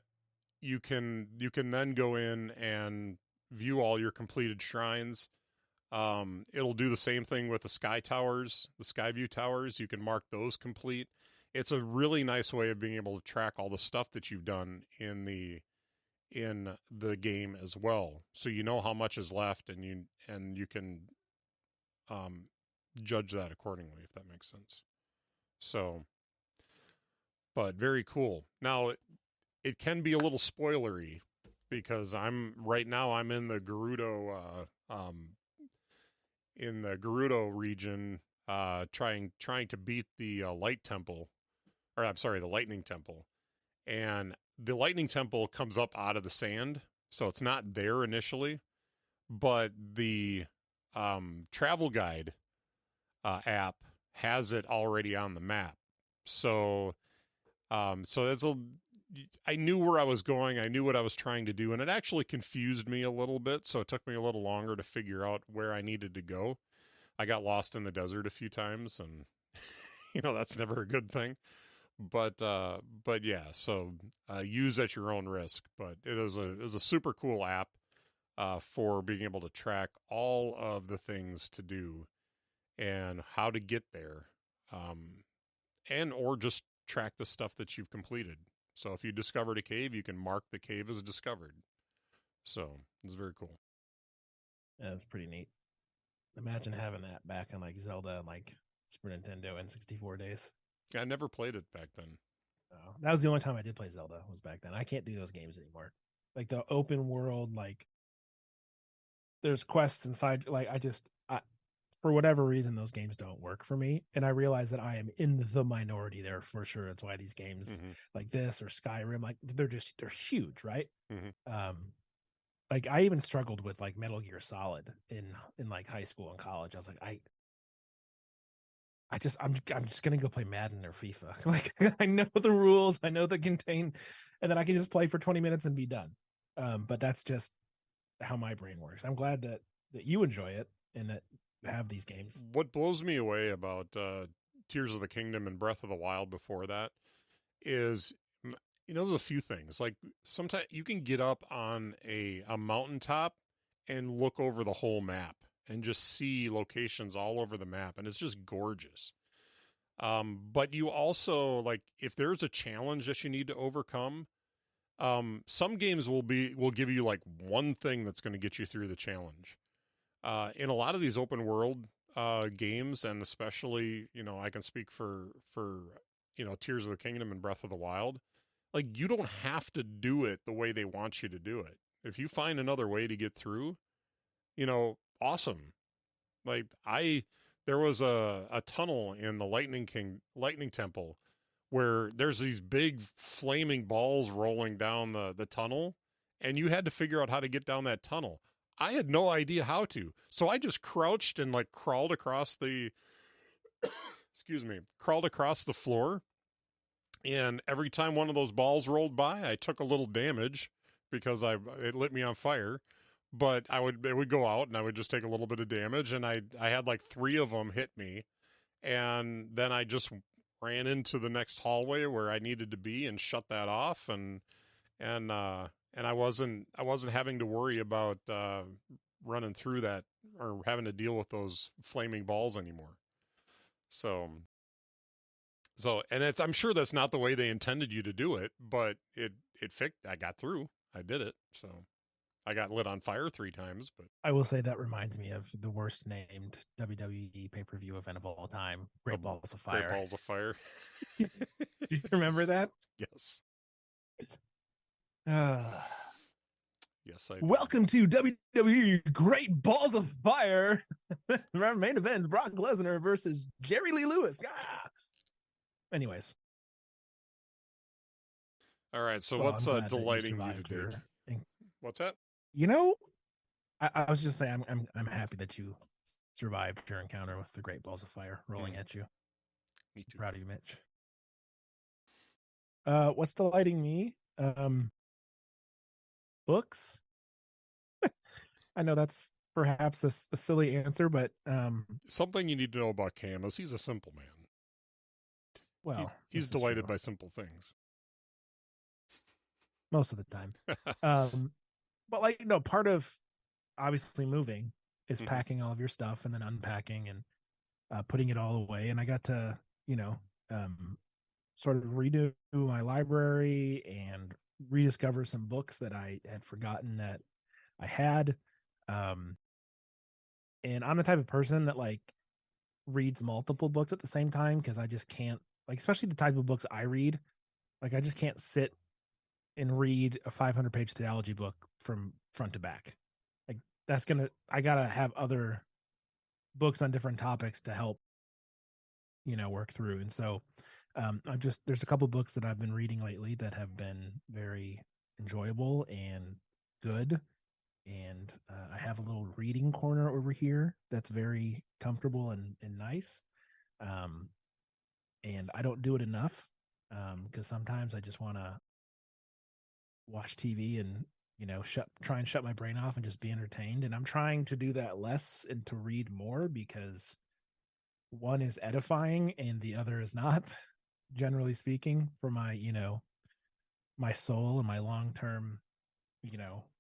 you can then go in and view all your completed shrines. It'll do the same thing with the Skyview towers. You can mark those complete. It's a really nice way of being able to track all the stuff that you've done in the game as well. So you know how much is left, and you can judge that accordingly, if that makes sense. So, but very cool. Now, it can be a little spoilery because I'm in the Gerudo region, trying to beat the light temple, or I'm sorry, the lightning temple, and the lightning temple comes up out of the sand, so it's not there initially, but the travel guide app has it already on the map. So that's I knew where I was going. I knew what I was trying to do, and it actually confused me a little bit. So it took me a little longer to figure out where I needed to go. I got lost in the desert a few times, and that's never a good thing. But yeah, so use at your own risk. But it is a super cool app for being able to track all of the things to do and how to get there, and or just track the stuff that you've completed. So if you discovered a cave, you can mark the cave as discovered. So it's very cool. Yeah, that's pretty neat. Imagine having that back on like Zelda and like Super Nintendo and 64 days. I never played it back then. Oh, that was the only time I did play Zelda was back then. I can't do those games anymore. Like the open world, like there's quests inside. Like for whatever reason, those games don't work for me. And I realize that I am in the minority there for sure. That's why these games like this or Skyrim, like they're huge, right? Like I even struggled with like Metal Gear Solid in like high school and college. I was like, I'm just gonna go play Madden or FIFA. Like I know the rules, I know the contain, and then I can just play for 20 minutes and be done. But that's just how my brain works. I'm glad that you enjoy it and that you have these games. What blows me away about Tears of the Kingdom and Breath of the Wild before that is, there's a few things. Like sometimes you can get up on a mountaintop and look over the whole map and just see locations all over the map, and it's just gorgeous. But you also, like, if there's a challenge that you need to overcome, some games will give you like one thing that's going to get you through the challenge. In a lot of these open world games, and especially, I can speak for Tears of the Kingdom and Breath of the Wild, like, you don't have to do it the way they want you to do it. If you find another way to get through, awesome. Like there was a tunnel in the Lightning Temple where there's these big flaming balls rolling down the tunnel, and you had to figure out how to get down that tunnel. I had no idea how to, so I just crouched and like crawled across the excuse me, crawled across the floor. And every time one of those balls rolled by, I took a little damage because it lit me on fire. But it would go out and I would just take a little bit of damage, and I had like 3 of them hit me, and then I just ran into the next hallway where I needed to be and shut that off, and I wasn't having to worry about running through that or having to deal with those flaming balls anymore. And I'm sure that's not the way they intended you to do it, but it fixed. I got through. I did it. So I got lit on fire 3 times, but I will say that reminds me of the worst named WWE pay-per-view event of all time, Great Balls of Fire. Great Balls of Fire. Do you remember that? Yes. Yes, I do. Welcome to WWE Great Balls of Fire. Our main event, Brock Lesnar versus Jerry Lee Lewis. Anyways. All right, so what's delighting you today? What's that? I was just saying I'm happy that you survived your encounter with the Great Balls of Fire rolling at you. Me too. Proud of you, Mitch. What's delighting me? Books. I know that's perhaps a silly answer, but something you need to know about Cam is he's a simple man. Well, he's delighted by simple things most of the time. But part of obviously moving is packing all of your stuff and then unpacking and putting it all away. And I got to, sort of redo my library and rediscover some books that I had forgotten that I had. And I'm the type of person that like reads multiple books at the same time because I just can't, like, especially the type of books I read. Like, I just can't sit and read a 500-page theology book from front to back. Like, I gotta have other books on different topics to help, work through. And so there's a couple books that I've been reading lately that have been very enjoyable and good. And I have a little reading corner over here that's very comfortable and nice. And I don't do it enough because sometimes I just want to watch TV and, try and shut my brain off and just be entertained. And I'm trying to do that less and to read more because one is edifying and the other is not, generally speaking, for my, my soul and my long-term,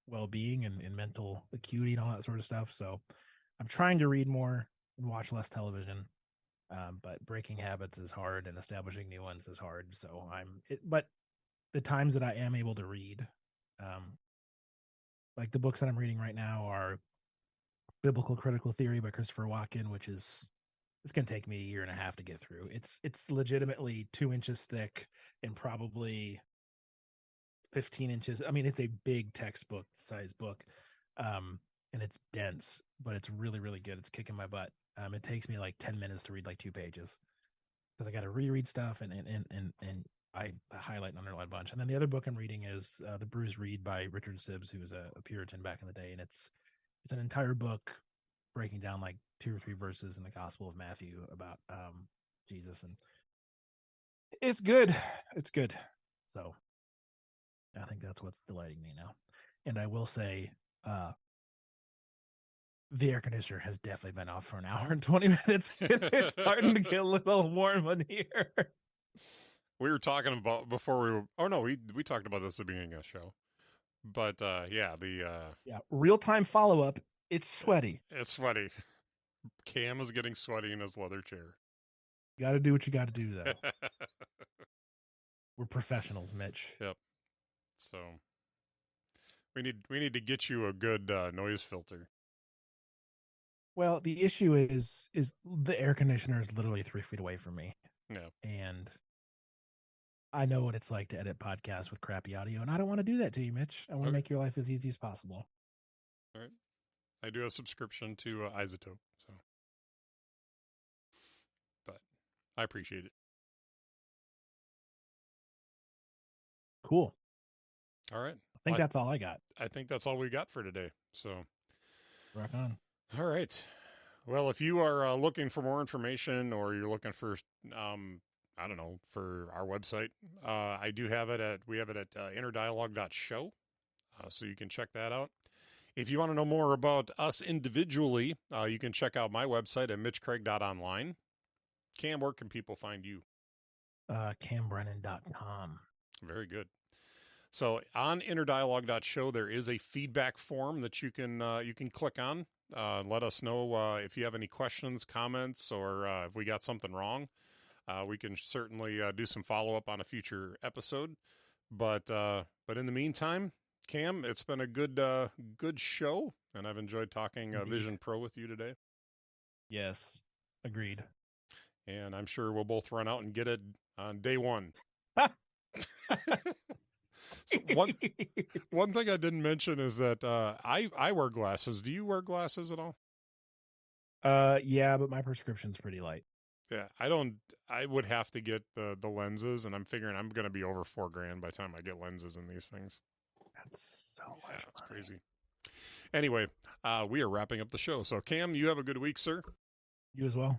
well-being and mental acuity and all that sort of stuff. So I'm trying to read more and watch less television. But breaking habits is hard and establishing new ones is hard. So but the times that I am able to read, like the books that I'm reading right now are Biblical Critical Theory by Christopher Walken, which is, it's going to take me a year and a half to get through. It's legitimately 2 inches thick and probably 15 inches. I mean, it's a big textbook size book. And it's dense, but it's really, really good. It's kicking my butt. It takes me like 10 minutes to read like 2 pages because I got to reread stuff and I highlight and underline a bunch. And then the other book I'm reading is The Bruised Reed by Richard Sibbes, who was a Puritan back in the day. And it's an entire book breaking down like 2 or 3 verses in the Gospel of Matthew about Jesus. And it's good. It's good. So I think that's what's delighting me now. And I will say, the air conditioner has definitely been off for an hour and 20 minutes. It's starting to get a little warm in here. We were talking about we talked about this at the beginning of the show. But real-time follow-up. It's sweaty. It's sweaty. Cam is getting sweaty in his leather chair. You got to do what you got to do, though. We're professionals, Mitch. Yep. So we need to get you a good noise filter. Well, the issue is the air conditioner is literally 3 feet away from me. Yeah. And I know what it's like to edit podcasts with crappy audio, and I don't want to do that to you, Mitch. I want to make your life as easy as possible. All right. I do have subscription to Isotope, so but I appreciate it. Cool. All right. I think that's all I got. I think that's all we got for today. So Rock on. all right. Well, if you are looking for more information or you're looking for, I don't know, for our website, I do have it at, we have it at innerdialogue.show. So you can check that out. If you want to know more about us individually, you can check out my website at mitchcraig.online. Cam, where can people find you? CamBrennan.com. Very good. So on innerdialogue.show, there is a feedback form that you can click on. Let us know if you have any questions, comments, or if we got something wrong. We can certainly do some follow up on a future episode. But in the meantime, Cam, it's been a good show, and I've enjoyed talking Vision Pro with you today. Yes, agreed. And I'm sure we'll both run out and get it on day one. So one thing I didn't mention is that I wear glasses. Do you wear glasses at all? Yeah, but my prescription's pretty light. Yeah, I don't. I would have to get the lenses, and I'm figuring I'm going to be over $4,000 by the time I get lenses in these things. That's so much. Yeah, that's crazy. Anyway, we are wrapping up the show. So Cam, you have a good week, sir. You as well.